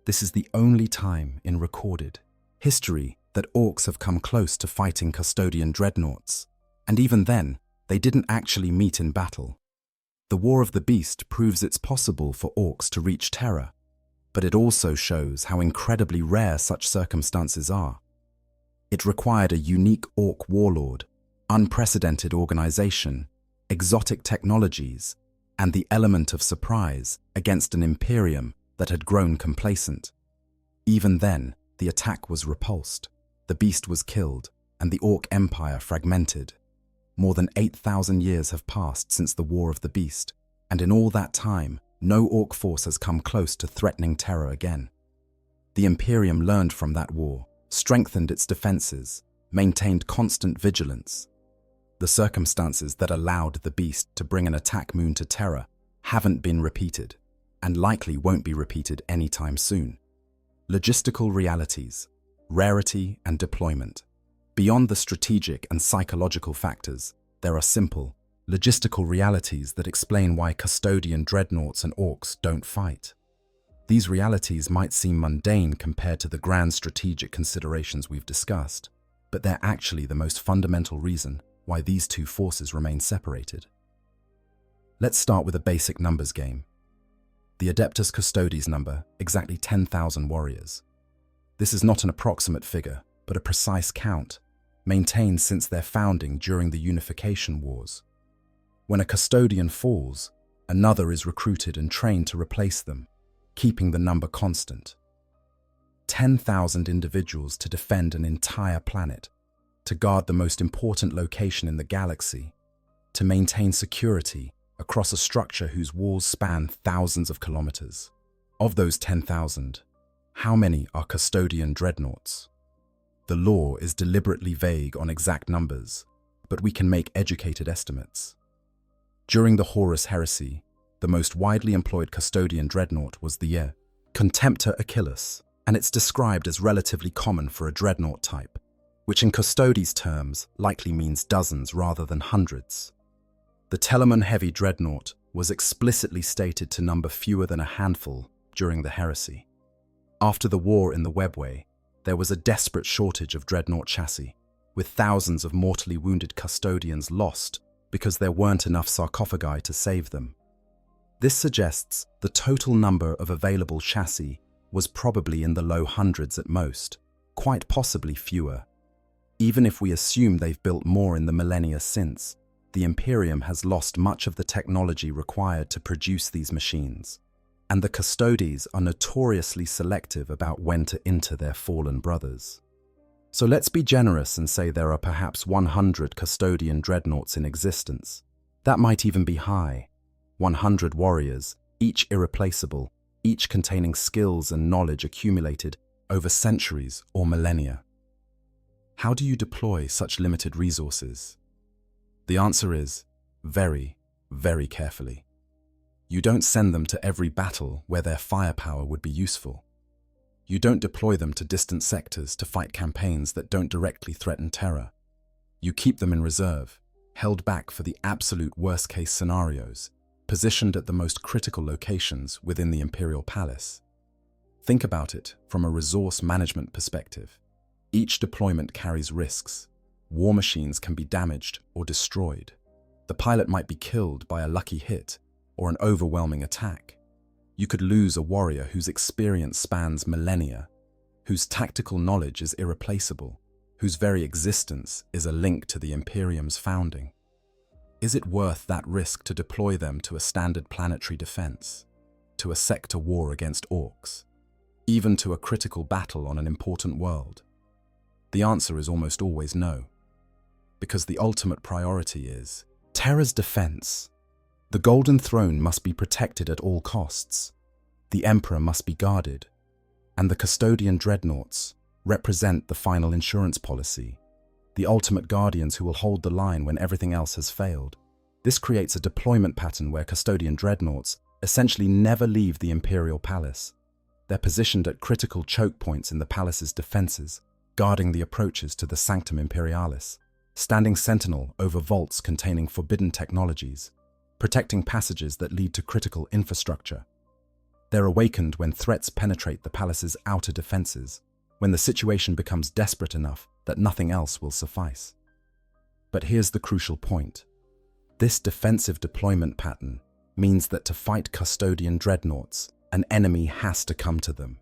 This is the only time in recorded history that Orks have come close to fighting Custodian Dreadnoughts, and even then, They didn't actually meet in battle. The War of the Beast proves it's possible for Orks to reach Terra, but it also shows how incredibly rare such circumstances are. It required a unique Ork warlord, unprecedented organization, exotic technologies, and the element of surprise against an Imperium that had grown complacent. Even then, the attack was repulsed, the beast was killed, and the Ork Empire fragmented. More than 8,000 years have passed since the War of the Beast, and in all that time, no Ork force has come close to threatening Terra again. The Imperium learned from that war, strengthened its defenses, maintained constant vigilance. The circumstances that allowed the beast to bring an attack moon to Terra haven't been repeated, and likely won't be repeated anytime soon. Logistical realities, rarity and deployment. Beyond the strategic and psychological factors, there are simple, logistical realities that explain why Custodian Dreadnoughts and Orks don't fight. These realities might seem mundane compared to the grand strategic considerations we've discussed, but they're actually the most fundamental reason why these two forces remain separated. Let's start with a basic numbers game. The Adeptus Custodes number, exactly 10,000 warriors. This is not an approximate figure, but a precise count, maintained since their founding during the Unification Wars. When a Custodian falls, another is recruited and trained to replace them, keeping the number constant. 10,000 individuals to defend an entire planet, to guard the most important location in the galaxy, to maintain security across a structure whose walls span thousands of kilometers. Of those 10,000, how many are Custodian Dreadnoughts? The law is deliberately vague on exact numbers, but we can make educated estimates. During the Horus Heresy, the most widely employed Custodian Dreadnought was the Contemptor Achilles, and it's described as relatively common for a Dreadnought type, which in Custodes terms likely means dozens rather than hundreds. The Telemon Heavy Dreadnought was explicitly stated to number fewer than a handful during the Heresy. After the war in the Webway, there was a desperate shortage of Dreadnought chassis, with thousands of mortally wounded Custodians lost because there weren't enough sarcophagi to save them. This suggests the total number of available chassis was probably in the low hundreds at most, quite possibly fewer. Even if we assume they've built more in the millennia since, the Imperium has lost much of the technology required to produce these machines, and the Custodes are notoriously selective about when to enter their fallen brothers. So let's be generous and say there are perhaps 100 Custodian Dreadnoughts in existence. That might even be high. 100 warriors, each irreplaceable, each containing skills and knowledge accumulated over centuries or millennia. How do you deploy such limited resources? The answer is very, very carefully. You don't send them to every battle where their firepower would be useful. You don't deploy them to distant sectors to fight campaigns that don't directly threaten Terra. You keep them in reserve, held back for the absolute worst-case scenarios, positioned at the most critical locations within the Imperial Palace. Think about it from a resource management perspective. Each deployment carries risks. War machines can be damaged or destroyed. The pilot might be killed by a lucky hit or an overwhelming attack. You could lose a warrior whose experience spans millennia, whose tactical knowledge is irreplaceable, whose very existence is a link to the Imperium's founding. Is it worth that risk to deploy them to a standard planetary defense, to a sector war against Orks, even to a critical battle on an important world? The answer is almost always no, because the ultimate priority is Terra's defense. The Golden Throne must be protected at all costs, the Emperor must be guarded, and the Custodian Dreadnoughts represent the final insurance policy, the ultimate guardians who will hold the line when everything else has failed. This creates a deployment pattern where Custodian Dreadnoughts essentially never leave the Imperial Palace. They're positioned at critical choke points in the palace's defenses, guarding the approaches to the Sanctum Imperialis, standing sentinel over vaults containing forbidden technologies, protecting passages that lead to critical infrastructure. They're awakened when threats penetrate the palace's outer defenses, when the situation becomes desperate enough that nothing else will suffice. But here's the crucial point. This defensive deployment pattern means that to fight Custodian Dreadnoughts, an enemy has to come to them.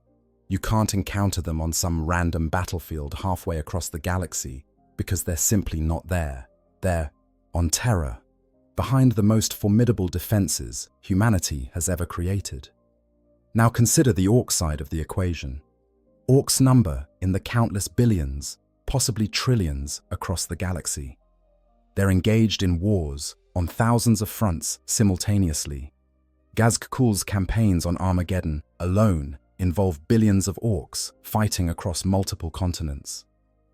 You can't encounter them on some random battlefield halfway across the galaxy because they're simply not there. They're on Terra, behind the most formidable defenses humanity has ever created. Now consider the Ork side of the equation. Orks number in the countless billions, possibly trillions, across the galaxy. They're engaged in wars on thousands of fronts simultaneously. Gazgkul's campaigns on Armageddon alone involve billions of Orks fighting across multiple continents.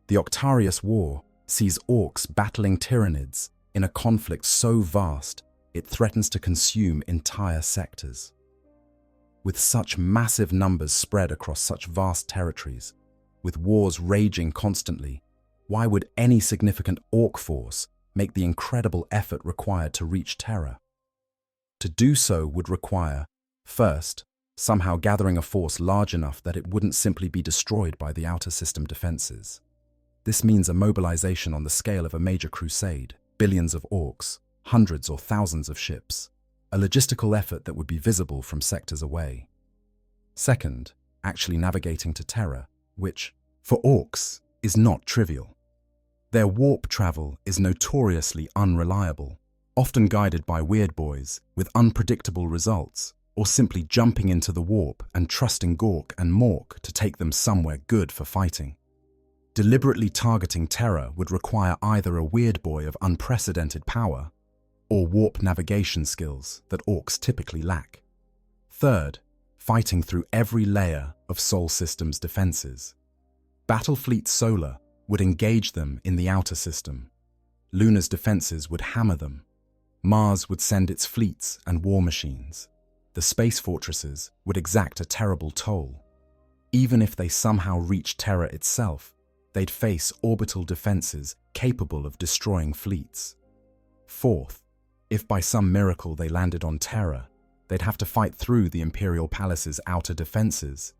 The Octarius War sees Orks battling Tyranids in a conflict so vast it threatens to consume entire sectors. With such massive numbers spread across such vast territories, with wars raging constantly, why would any significant Ork force make the incredible effort required to reach Terra? To do so would require, first, somehow gathering a force large enough that it wouldn't simply be destroyed by the outer system defenses. This means a mobilization on the scale of a major crusade, billions of Orks, hundreds or thousands of ships, a logistical effort that would be visible from sectors away. Second, actually navigating to Terra, which, for Orks, is not trivial. Their warp travel is notoriously unreliable, often guided by weird boys with unpredictable results, or simply jumping into the warp and trusting Gork and Mork to take them somewhere good for fighting. Deliberately targeting Terra would require either a weird boy of unprecedented power or warp navigation skills that Orks typically lack. Third, fighting through every layer of Sol System's defenses. Battlefleet Solar would engage them in the outer system. Lunar's defenses would hammer them. Mars would send its fleets and war machines. The space fortresses would exact a terrible toll. Even if they somehow reached Terra itself, they'd face orbital defenses capable of destroying fleets. Fourth, if by some miracle they landed on Terra, they'd have to fight through the Imperial Palace's outer defenses,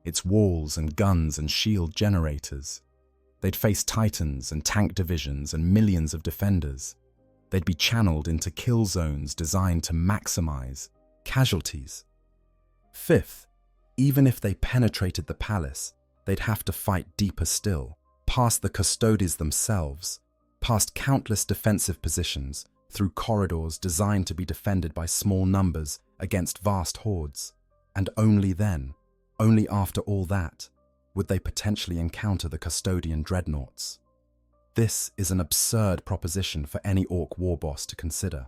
its walls and guns and shield generators. They'd face Titans and tank divisions and millions of defenders. They'd be channeled into kill zones designed to maximize casualties. Fifth, even if they penetrated the palace, they'd have to fight deeper still, past the Custodians themselves, past countless defensive positions, through corridors designed to be defended by small numbers against vast hordes, and only then, only after all that, would they potentially encounter the Custodian Dreadnoughts. This is an absurd proposition for any Ork war boss to consider.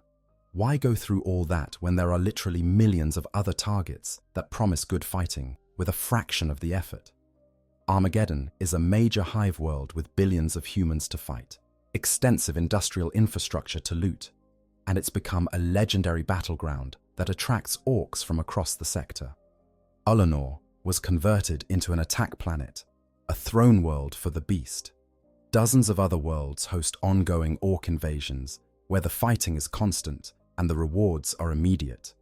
Why go through all that when there are literally millions of other targets that promise good fighting with a fraction of the effort? Armageddon is a major hive world with billions of humans to fight, extensive industrial infrastructure to loot, and it's become a legendary battleground that attracts Orks from across the sector. Ullanor was converted into an attack planet, a throne world for the beast. Dozens of other worlds host ongoing Ork invasions where the fighting is constant and the rewards are immediate.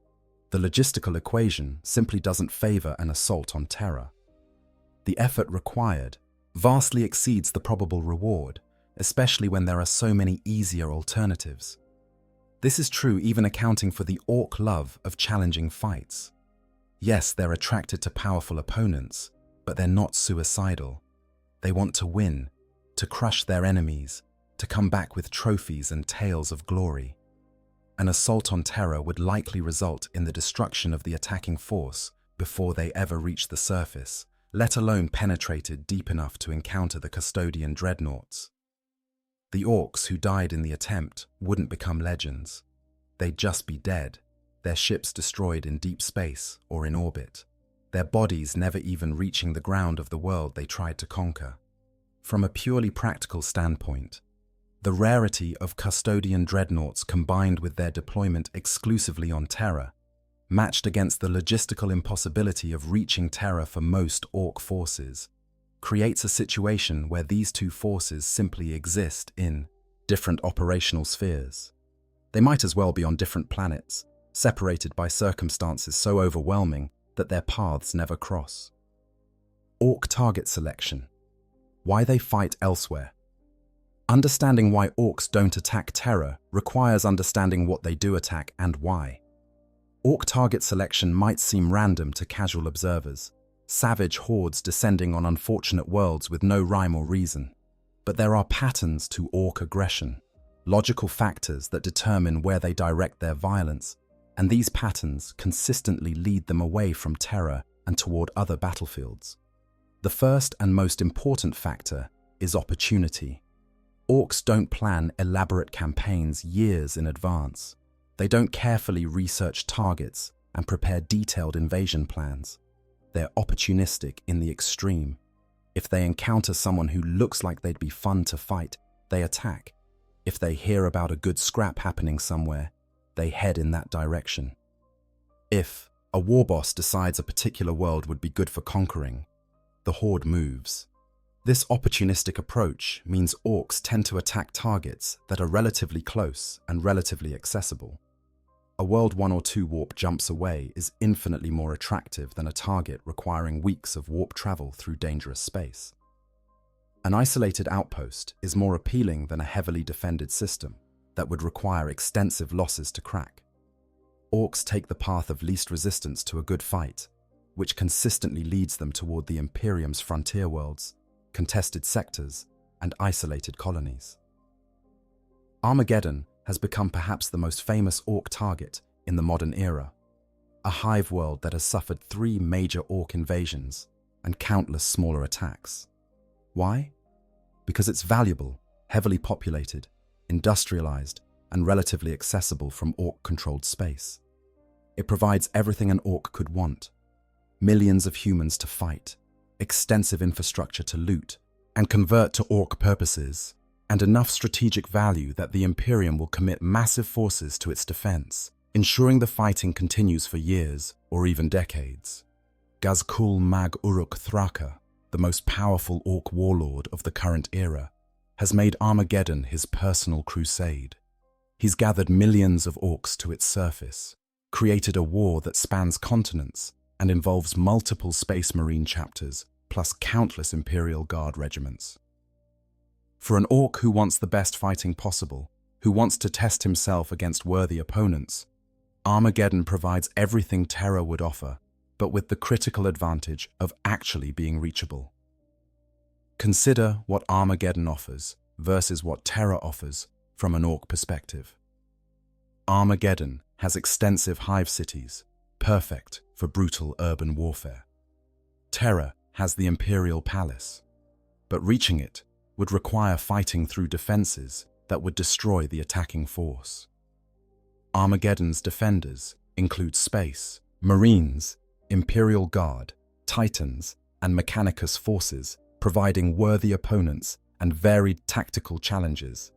The logistical equation simply doesn't favor an assault on Terra. The effort required vastly exceeds the probable reward, especially when there are so many easier alternatives. This is true even accounting for the Ork love of challenging fights. Yes, they're attracted to powerful opponents, but they're not suicidal. They want to win, to crush their enemies, to come back with trophies and tales of glory. An assault on Terra would likely result in the destruction of the attacking force before they ever reach the surface, let alone penetrated deep enough to encounter the Custodian Dreadnoughts. The Orks who died in the attempt wouldn't become legends. They'd just be dead, their ships destroyed in deep space or in orbit, their bodies never even reaching the ground of the world they tried to conquer. From a purely practical standpoint, the rarity of Custodian Dreadnoughts combined with their deployment exclusively on Terra, matched against the logistical impossibility of reaching Terra for most Ork forces, creates a situation where these two forces simply exist in different operational spheres. They might as well be on different planets, separated by circumstances so overwhelming that their paths never cross. Ork target selection. Why they fight elsewhere. Understanding why orcs don't attack Terra requires understanding what they do attack and why. Orc target selection might seem random to casual observers, savage hordes descending on unfortunate worlds with no rhyme or reason. But there are patterns to orc aggression, logical factors that determine where they direct their violence, and these patterns consistently lead them away from Terra and toward other battlefields. The first and most important factor is opportunity. Orcs don't plan elaborate campaigns years in advance. They don't carefully research targets and prepare detailed invasion plans. They're opportunistic in the extreme. If they encounter someone who looks like they'd be fun to fight, they attack. If they hear about a good scrap happening somewhere, they head in that direction. If a war boss decides a particular world would be good for conquering, the horde moves. This opportunistic approach means orcs tend to attack targets that are relatively close and relatively accessible. A world 1 or 2 warp jumps away is infinitely more attractive than a target requiring weeks of warp travel through dangerous space. An isolated outpost is more appealing than a heavily defended system that would require extensive losses to crack. Orcs take the path of least resistance to a good fight, which consistently leads them toward the Imperium's frontier worlds, contested sectors, and isolated colonies. Armageddon has become perhaps the most famous orc target in the modern era, a hive world that has suffered 3 major orc invasions and countless smaller attacks. Why? Because it's valuable, heavily populated, industrialized, and relatively accessible from orc-controlled space. It provides everything an orc could want: millions of humans to fight, extensive infrastructure to loot and convert to orc purposes, and enough strategic value that the Imperium will commit massive forces to its defense, ensuring the fighting continues for years or even decades. Gazkul Mag Uruk Thraka, the most powerful orc warlord of the current era, has made Armageddon his personal crusade. He's gathered millions of orcs to its surface, created a war that spans continents and involves multiple Space Marine chapters plus countless Imperial Guard regiments. For an orc who wants the best fighting possible, who wants to test himself against worthy opponents, Armageddon provides everything Terra would offer, but with the critical advantage of actually being reachable. Consider what Armageddon offers versus what Terra offers from an orc perspective. Armageddon has extensive hive cities, perfect for brutal urban warfare. Terra has the Imperial Palace, but reaching it would require fighting through defenses that would destroy the attacking force. Armageddon's defenders include space, marines, Imperial Guard, Titans, and Mechanicus forces, providing worthy opponents and varied tactical challenges.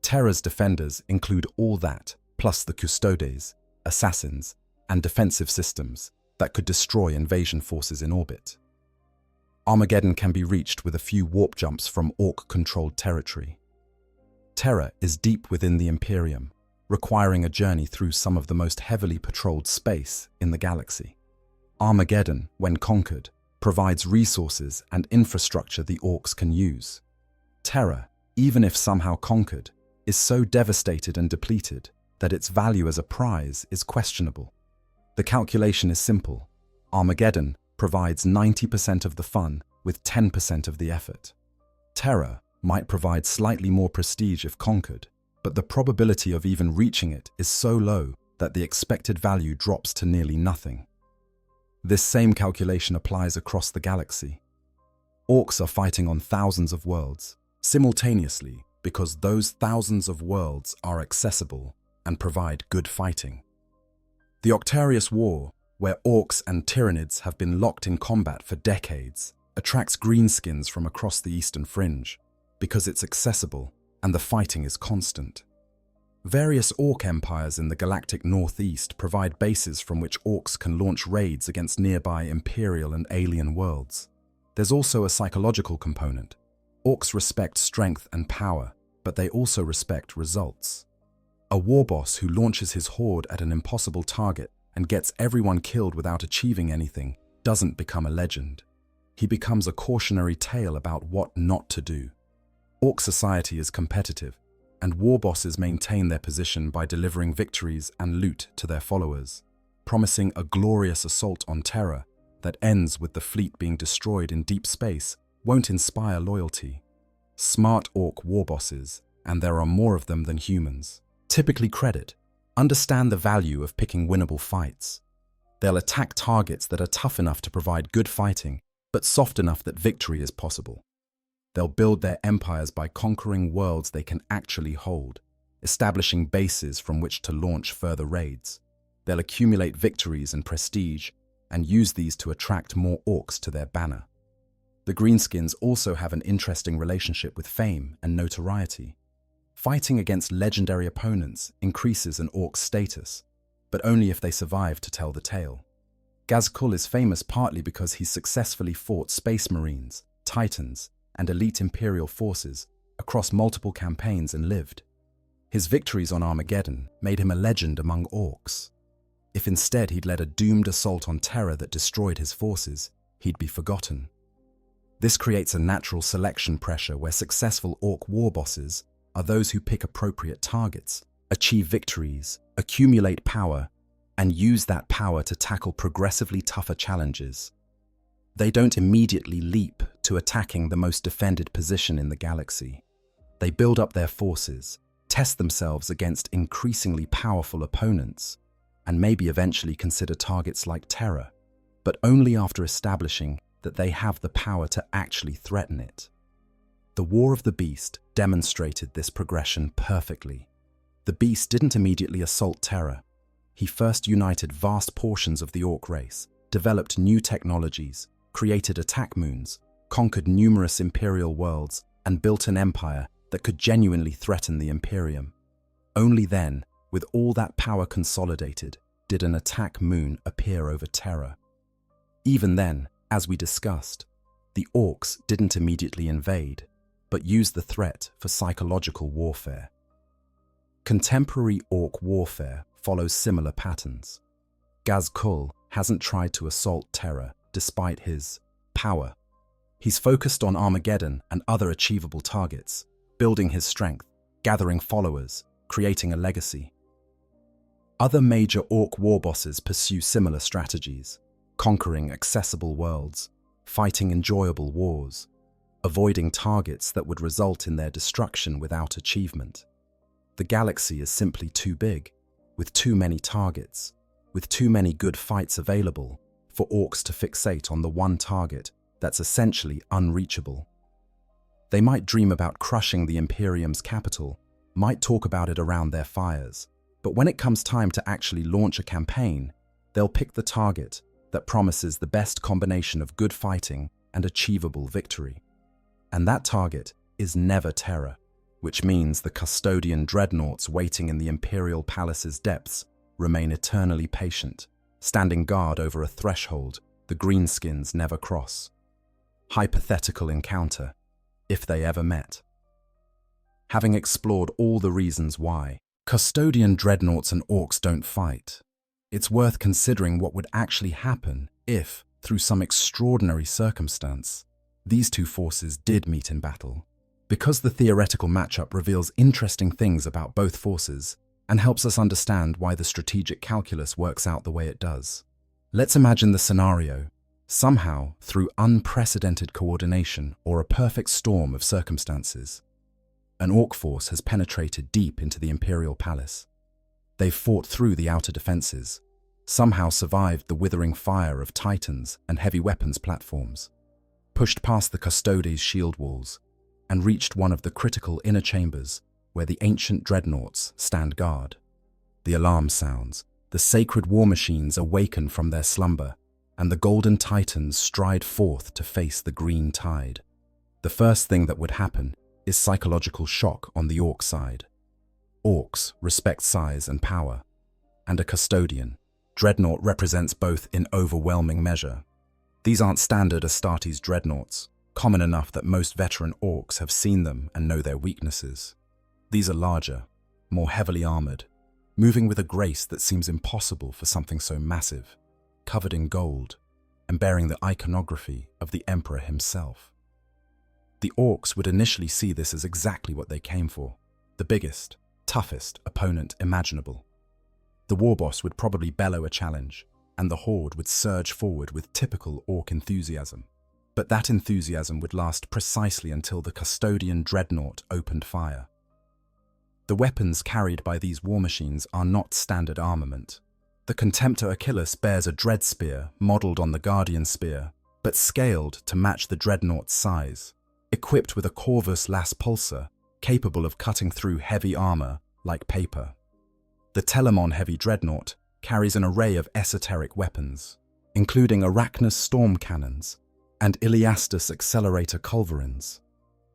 Terra's defenders include all that, plus the Custodians, assassins, and defensive systems that could destroy invasion forces in orbit. Armageddon can be reached with a few warp jumps from orc-controlled territory. Terra is deep within the Imperium, requiring a journey through some of the most heavily patrolled space in the galaxy. Armageddon, when conquered, provides resources and infrastructure the orcs can use. Terra, even if somehow conquered, is so devastated and depleted that its value as a prize is questionable. The calculation is simple. Armageddon provides 90% of the fun with 10% of the effort. Terra might provide slightly more prestige if conquered, but the probability of even reaching it is so low that the expected value drops to nearly nothing. This same calculation applies across the galaxy. Orcs are fighting on thousands of worlds simultaneously because those thousands of worlds are accessible and provide good fighting. The Octarius War, where orcs and Tyranids have been locked in combat for decades, attracts greenskins from across the eastern fringe because it's accessible and the fighting is constant. Various orc empires in the galactic northeast provide bases from which orcs can launch raids against nearby imperial and alien worlds. There's also a psychological component. Orcs respect strength and power, but they also respect results. A war boss who launches his horde at an impossible target and gets everyone killed without achieving anything doesn't become a legend. He becomes a cautionary tale about what not to do. Orc society is competitive, and war bosses maintain their position by delivering victories and loot to their followers, promising a glorious assault on Terra that ends with the fleet being destroyed in deep space won't inspire loyalty. Smart Orc war bosses, and there are more of them than humans, typically understand the value of picking winnable fights. They'll attack targets that are tough enough to provide good fighting, but soft enough that victory is possible. They'll build their empires by conquering worlds they can actually hold, establishing bases from which to launch further raids. They'll accumulate victories and prestige, and use these to attract more orcs to their banner. The Greenskins also have an interesting relationship with fame and notoriety. Fighting against legendary opponents increases an orc's status, but only if they survive to tell the tale. Gazkul is famous partly because he successfully fought Space Marines, Titans, and elite Imperial forces across multiple campaigns and lived. His victories on Armageddon made him a legend among orcs. If instead he'd led a doomed assault on Terra that destroyed his forces, he'd be forgotten. This creates a natural selection pressure where successful orc war bosses are those who pick appropriate targets, achieve victories, accumulate power, and use that power to tackle progressively tougher challenges. They don't immediately leap to attacking the most defended position in the galaxy. They build up their forces, test themselves against increasingly powerful opponents, and maybe eventually consider targets like Terra, but only after establishing that they have the power to actually threaten it. The War of the Beast demonstrated this progression perfectly. The Beast didn't immediately assault Terra. He first united vast portions of the Orc race, developed new technologies, created attack moons, conquered numerous Imperial worlds, and built an empire that could genuinely threaten the Imperium. Only then, with all that power consolidated, did an attack moon appear over Terra. Even then, as we discussed, the Orcs didn't immediately invade, but used the threat for psychological warfare. Contemporary Orc warfare follows similar patterns. Gazkul hasn't tried to assault Terra despite his power. He's focused on Armageddon and other achievable targets, building his strength, gathering followers, creating a legacy. Other major Orc war bosses pursue similar strategies, conquering accessible worlds, fighting enjoyable wars, avoiding targets that would result in their destruction without achievement. The galaxy is simply too big, with too many targets, with too many good fights available for Orcs to fixate on the one target that's essentially unreachable. They might dream about crushing the Imperium's capital, might talk about it around their fires, but when it comes time to actually launch a campaign, they'll pick the target that promises the best combination of good fighting and achievable victory. And that target is never Terra, which means the Custodian Dreadnoughts waiting in the Imperial Palace's depths remain eternally patient, standing guard over a threshold the Greenskins never cross. Hypothetical encounter, if they ever met. Having explored all the reasons why Custodian Dreadnoughts and Orcs don't fight, it's worth considering what would actually happen if, through some extraordinary circumstance, these two forces did meet in battle. Because the theoretical matchup reveals interesting things about both forces and helps us understand why the strategic calculus works out the way it does. Let's imagine the scenario. Somehow, through unprecedented coordination or a perfect storm of circumstances, an Orc force has penetrated deep into the Imperial Palace. They've fought through the outer defenses, somehow survived the withering fire of Titans and heavy weapons platforms, pushed past the Custodes' shield walls, and reached one of the critical inner chambers where the ancient Dreadnoughts stand guard. The alarm sounds, the sacred war machines awaken from their slumber, and the Golden Titans stride forth to face the green tide. The first thing that would happen is psychological shock on the Orc side. Orcs respect size and power, and a Custodian, Dreadnought represents both in overwhelming measure. These aren't standard Astartes Dreadnoughts, common enough that most veteran Orcs have seen them and know their weaknesses. These are larger, more heavily armored, moving with a grace that seems impossible for something so massive, covered in gold, and bearing the iconography of the Emperor himself. The Orks would initially see this as exactly what they came for, the biggest, toughest opponent imaginable. The war boss would probably bellow a challenge, and the horde would surge forward with typical Ork enthusiasm. But that enthusiasm would last precisely until the Custodian Dreadnought opened fire. The weapons carried by these war machines are not standard armament. The Contemptor Achilles bears a dread spear modelled on the Guardian spear, but scaled to match the Dreadnought's size, equipped with a Corvus Las Pulsar capable of cutting through heavy armour like paper. The Telemon Heavy Dreadnought carries an array of esoteric weapons, including Arachnus storm cannons and Iliastus accelerator culverins,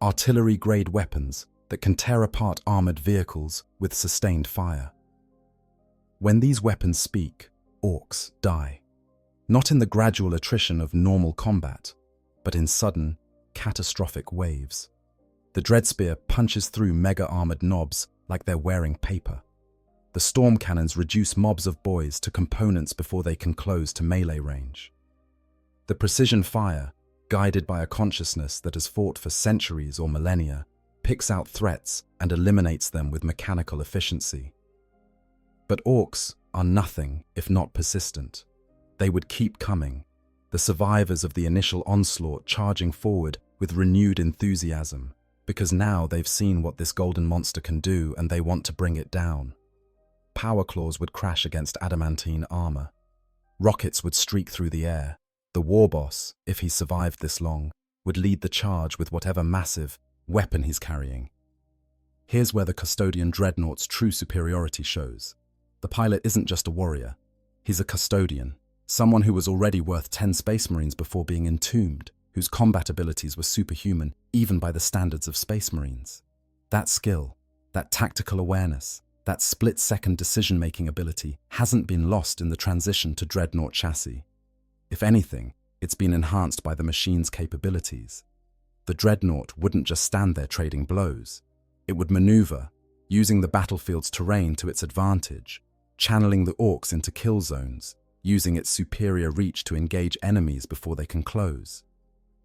artillery-grade weapons that can tear apart armoured vehicles with sustained fire. When these weapons speak, Orks die. Not in the gradual attrition of normal combat, but in sudden, catastrophic waves. The Dreadspear punches through mega-armoured knobs like they're wearing paper. The storm cannons reduce mobs of boys to components before they can close to melee range. The precision fire, guided by a consciousness that has fought for centuries or millennia, picks out threats and eliminates them with mechanical efficiency. But Orks are nothing if not persistent. They would keep coming, the survivors of the initial onslaught charging forward with renewed enthusiasm, because now they've seen what this golden monster can do and they want to bring it down. Power claws would crash against adamantine armor. Rockets would streak through the air. The war boss, if he survived this long, would lead the charge with whatever massive weapon he's carrying. Here's where the Custodian Dreadnought's true superiority shows. The pilot isn't just a warrior. He's a custodian, someone who was already worth 10 Space Marines before being entombed, whose combat abilities were superhuman even by the standards of Space Marines. That skill, that tactical awareness, that split-second decision-making ability hasn't been lost in the transition to Dreadnought chassis. If anything, it's been enhanced by the machine's capabilities. The Dreadnought wouldn't just stand there trading blows. It would maneuver, using the battlefield's terrain to its advantage, channeling the Orks into kill zones, using its superior reach to engage enemies before they can close.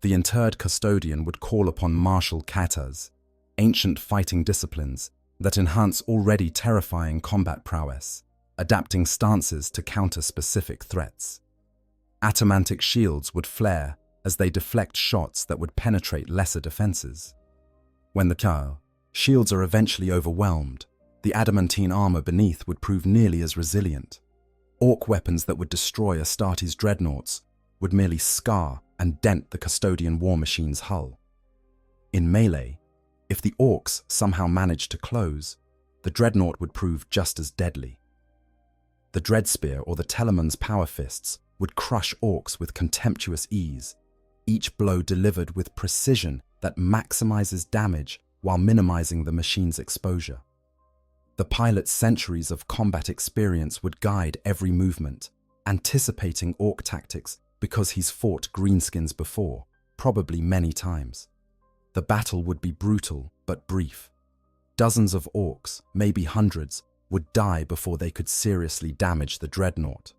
The interred Custodian would call upon martial katas, ancient fighting disciplines that enhance already terrifying combat prowess, adapting stances to counter specific threats. Atomantic shields would flare as they deflect shots that would penetrate lesser defenses. When the shields are eventually overwhelmed, the adamantine armor beneath would prove nearly as resilient. Ork weapons that would destroy Astartes dreadnoughts would merely scar and dent the Custodian war machine's hull. In melee, if the Orks somehow managed to close, the Dreadnought would prove just as deadly. The Dreadspear or the Telemon's power fists would crush Orks with contemptuous ease, each blow delivered with precision that maximizes damage while minimizing the machine's exposure. The pilot's centuries of combat experience would guide every movement, anticipating Ork tactics because he's fought greenskins before, probably many times. The battle would be brutal but brief. Dozens of Orks, maybe hundreds, would die before they could seriously damage the Dreadnought.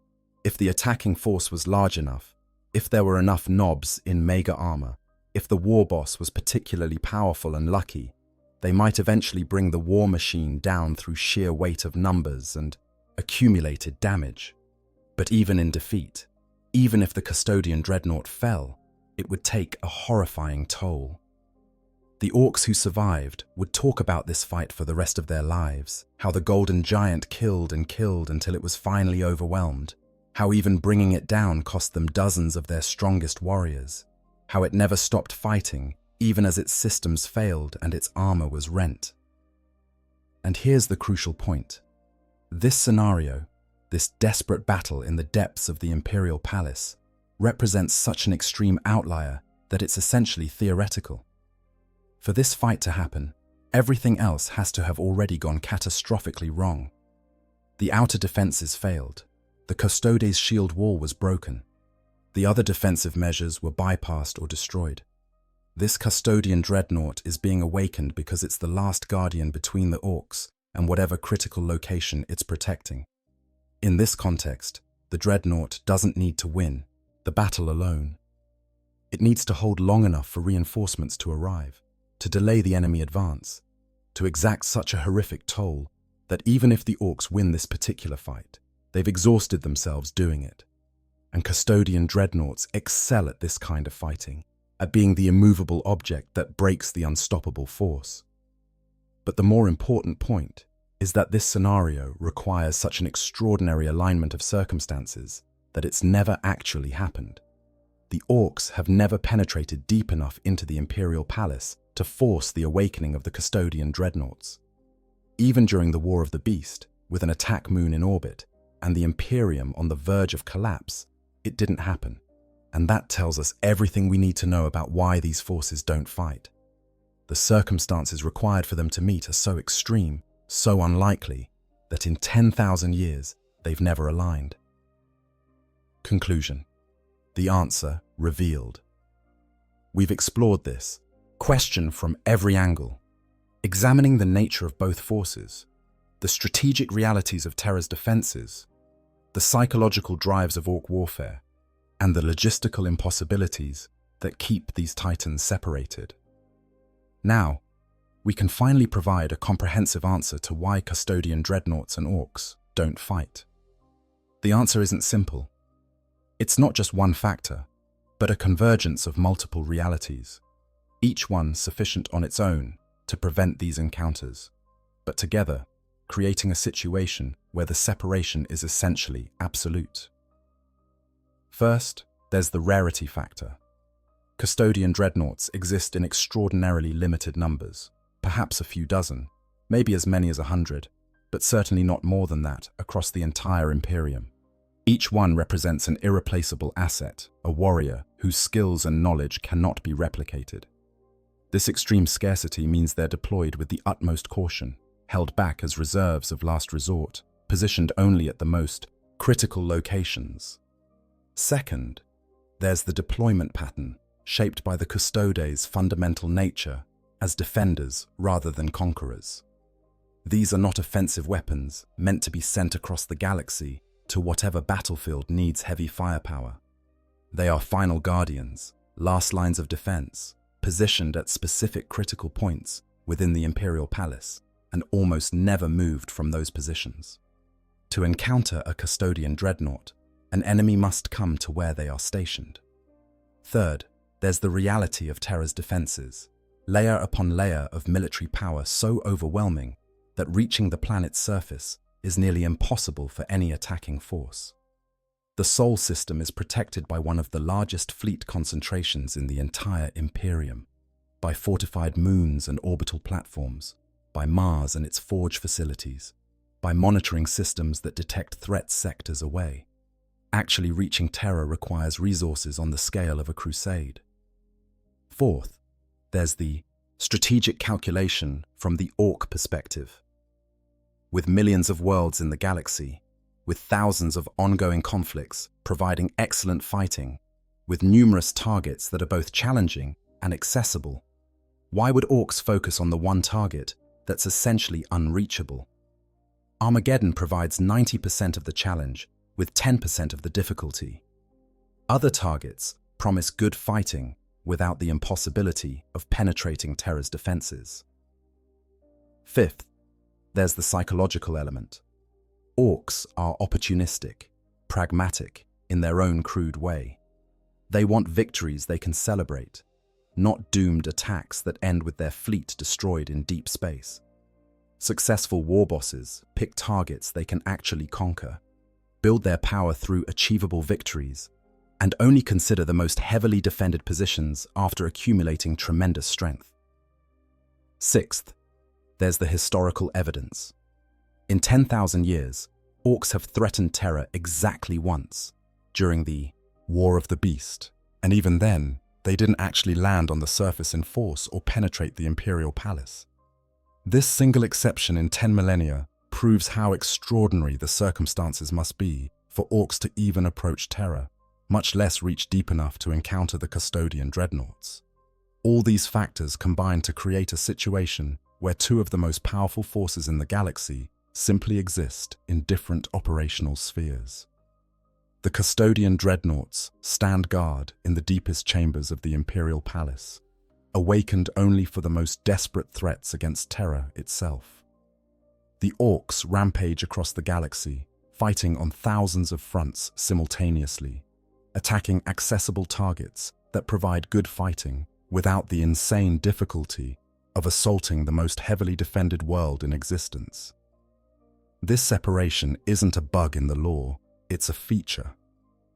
If the attacking force was large enough, if there were enough knobs in mega armor, if the war boss was particularly powerful and lucky, they might eventually bring the war machine down through sheer weight of numbers and accumulated damage. But even in defeat, even if the Custodian Dreadnought fell, it would take a horrifying toll. The Orks who survived would talk about this fight for the rest of their lives, how the Golden Giant killed and killed until it was finally overwhelmed, how even bringing it down cost them dozens of their strongest warriors, how it never stopped fighting even as its systems failed and its armor was rent. And here's the crucial point. This scenario, this desperate battle in the depths of the Imperial Palace, represents such an extreme outlier that it's essentially theoretical. For this fight to happen, everything else has to have already gone catastrophically wrong. The outer defenses failed. The Custodes' shield wall was broken. The other defensive measures were bypassed or destroyed. This Custodian Dreadnought is being awakened because it's the last guardian between the Orks and whatever critical location it's protecting. In this context, the Dreadnought doesn't need to win the battle alone. It needs to hold long enough for reinforcements to arrive, to delay the enemy advance, to exact such a horrific toll that even if the Orks win this particular fight, they've exhausted themselves doing it. And Custodian Dreadnoughts excel at this kind of fighting, at being the immovable object that breaks the unstoppable force. But the more important point is that this scenario requires such an extraordinary alignment of circumstances that it's never actually happened. The Orks have never penetrated deep enough into the Imperial Palace to force the awakening of the Custodian Dreadnoughts. Even during the War of the Beast, with an attack moon in orbit and the Imperium on the verge of collapse, it didn't happen. And that tells us everything we need to know about why these forces don't fight. The circumstances required for them to meet are so extreme, so unlikely, that in 10,000 years they've never aligned. Conclusion. The answer revealed. We've explored this question from every angle, examining the nature of both forces, the strategic realities of Terra's defenses, the psychological drives of Ork warfare, and the logistical impossibilities that keep these titans separated. Now, we can finally provide a comprehensive answer to why Custodian Dreadnoughts and Orks don't fight. The answer isn't simple. It's not just one factor, but a convergence of multiple realities, each one sufficient on its own to prevent these encounters, but together creating a situation where the separation is essentially absolute. First, there's the rarity factor. Custodian Dreadnoughts exist in extraordinarily limited numbers, perhaps a few dozen, maybe as many as 100, but certainly not more than that across the entire Imperium. Each one represents an irreplaceable asset, a warrior whose skills and knowledge cannot be replicated. This extreme scarcity means they're deployed with the utmost caution, held back as reserves of last resort, positioned only at the most critical locations. Second, there's the deployment pattern, shaped by the Custodes' fundamental nature as defenders rather than conquerors. These are not offensive weapons meant to be sent across the galaxy to whatever battlefield needs heavy firepower. They are final guardians, last lines of defense, positioned at specific critical points within the Imperial Palace, and almost never moved from those positions. To encounter a Custodian Dreadnought, an enemy must come to where they are stationed. Third, there's the reality of Terra's defenses, layer upon layer of military power so overwhelming that reaching the planet's surface is nearly impossible for any attacking force. The Sol system is protected by one of the largest fleet concentrations in the entire Imperium, by fortified moons and orbital platforms, by Mars and its forge facilities, by monitoring systems that detect threat sectors away. Actually reaching Terra requires resources on the scale of a crusade. Fourth, there's the strategic calculation from the Ork perspective. With millions of worlds in the galaxy, with thousands of ongoing conflicts providing excellent fighting, with numerous targets that are both challenging and accessible, why would Orks focus on the one target that's essentially unreachable? Armageddon provides 90% of the challenge with 10% of the difficulty. Other targets promise good fighting without the impossibility of penetrating Terra's defenses. Fifth, there's the psychological element. Orks are opportunistic, pragmatic in their own crude way. They want victories they can celebrate, not doomed attacks that end with their fleet destroyed in deep space. Successful war bosses pick targets they can actually conquer, build their power through achievable victories, and only consider the most heavily defended positions after accumulating tremendous strength. Sixth, there's the historical evidence. In 10,000 years, Orks have threatened Terra exactly once, during the War of the Beast, and even then, they didn't actually land on the surface in force or penetrate the Imperial Palace. This single exception in 10 millennia proves how extraordinary the circumstances must be for Orks to even approach Terra, much less reach deep enough to encounter the Custodian Dreadnoughts. All these factors combine to create a situation where two of the most powerful forces in the galaxy simply exist in different operational spheres. The Custodian Dreadnoughts stand guard in the deepest chambers of the Imperial Palace, awakened only for the most desperate threats against Terra itself. The Orks rampage across the galaxy, fighting on thousands of fronts simultaneously, attacking accessible targets that provide good fighting without the insane difficulty of assaulting the most heavily defended world in existence. This separation isn't a bug in the lore, it's a feature.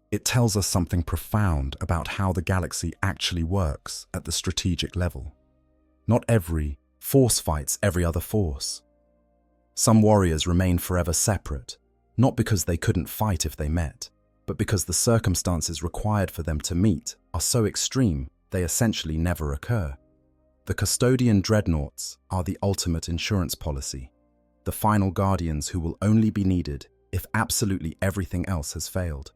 It tells us something profound about how the galaxy actually works at the strategic level. Not every force fights every other force. Some warriors remain forever separate, not because they couldn't fight if they met, but because the circumstances required for them to meet are so extreme they essentially never occur. The Custodian Dreadnoughts are the ultimate insurance policy, the final guardians who will only be needed if absolutely everything else has failed.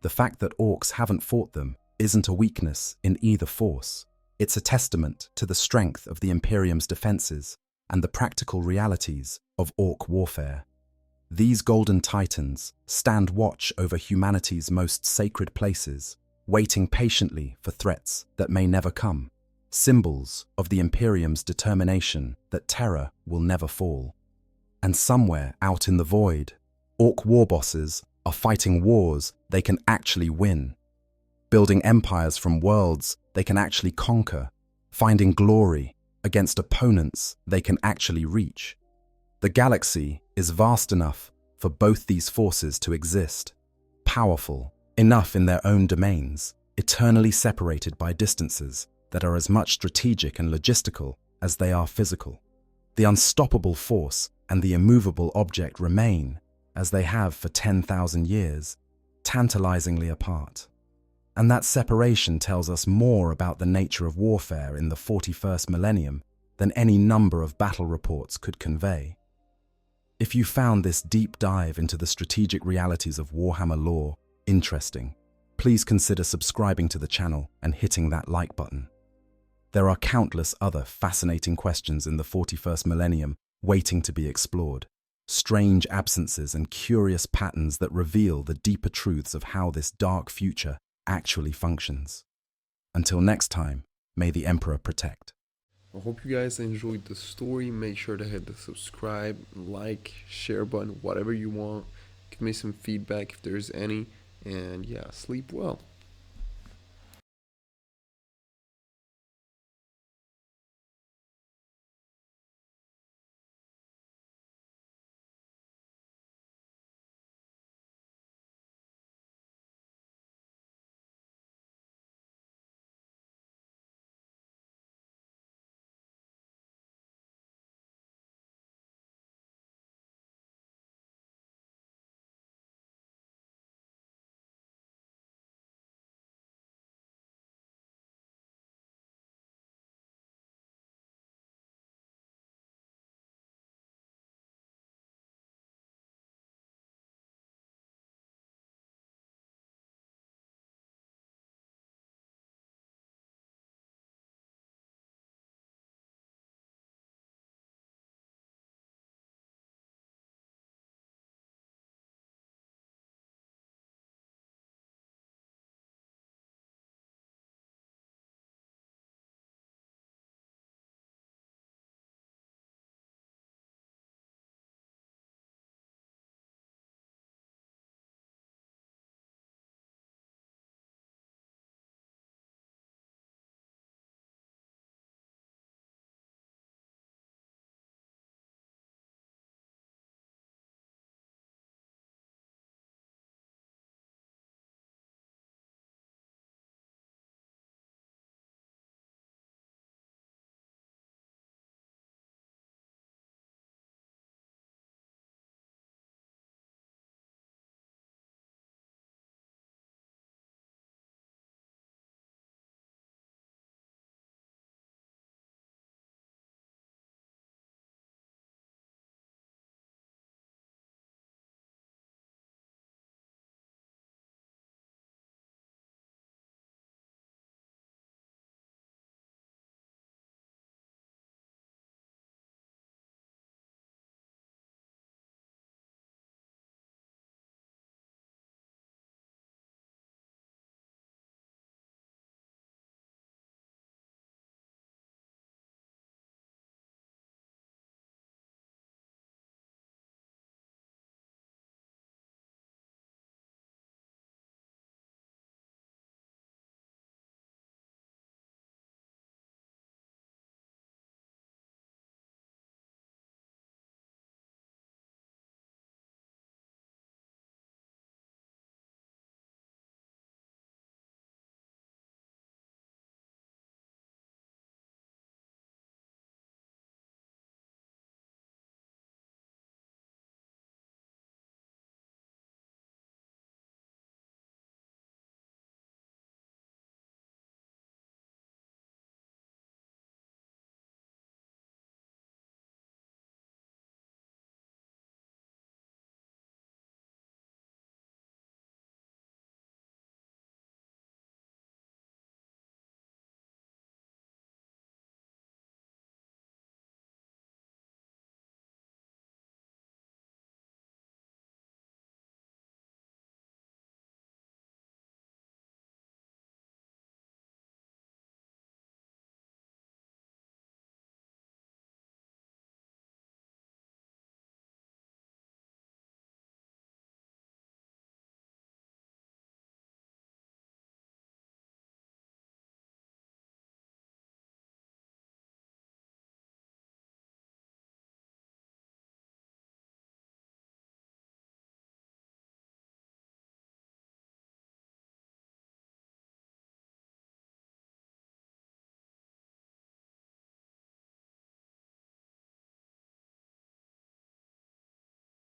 The fact that Orks haven't fought them isn't a weakness in either force. It's a testament to the strength of the Imperium's defenses and the practical realities of Ork warfare. These golden titans stand watch over humanity's most sacred places, waiting patiently for threats that may never come, symbols of the Imperium's determination that Terra will never fall. And somewhere out in the void, Ork war bosses are fighting wars they can actually win, building empires from worlds they can actually conquer, finding glory against opponents they can actually reach. The galaxy is vast enough for both these forces to exist, powerful enough in their own domains, eternally separated by distances that are as much strategic and logistical as they are physical. The unstoppable force and the immovable object remain, as they have for 10,000 years, tantalizingly apart. And that separation tells us more about the nature of warfare in the 41st millennium than any number of battle reports could convey. If you found this deep dive into the strategic realities of Warhammer lore interesting, please consider subscribing to the channel and hitting that like button. There are countless other fascinating questions in the 41st millennium waiting to be explored, strange absences and curious patterns that reveal the deeper truths of how this dark future actually functions. Until next time, may the Emperor protect. I hope you guys enjoyed the story. Make sure to hit the subscribe, like, share button, whatever you want. Give me some feedback if there's any. And yeah, sleep well.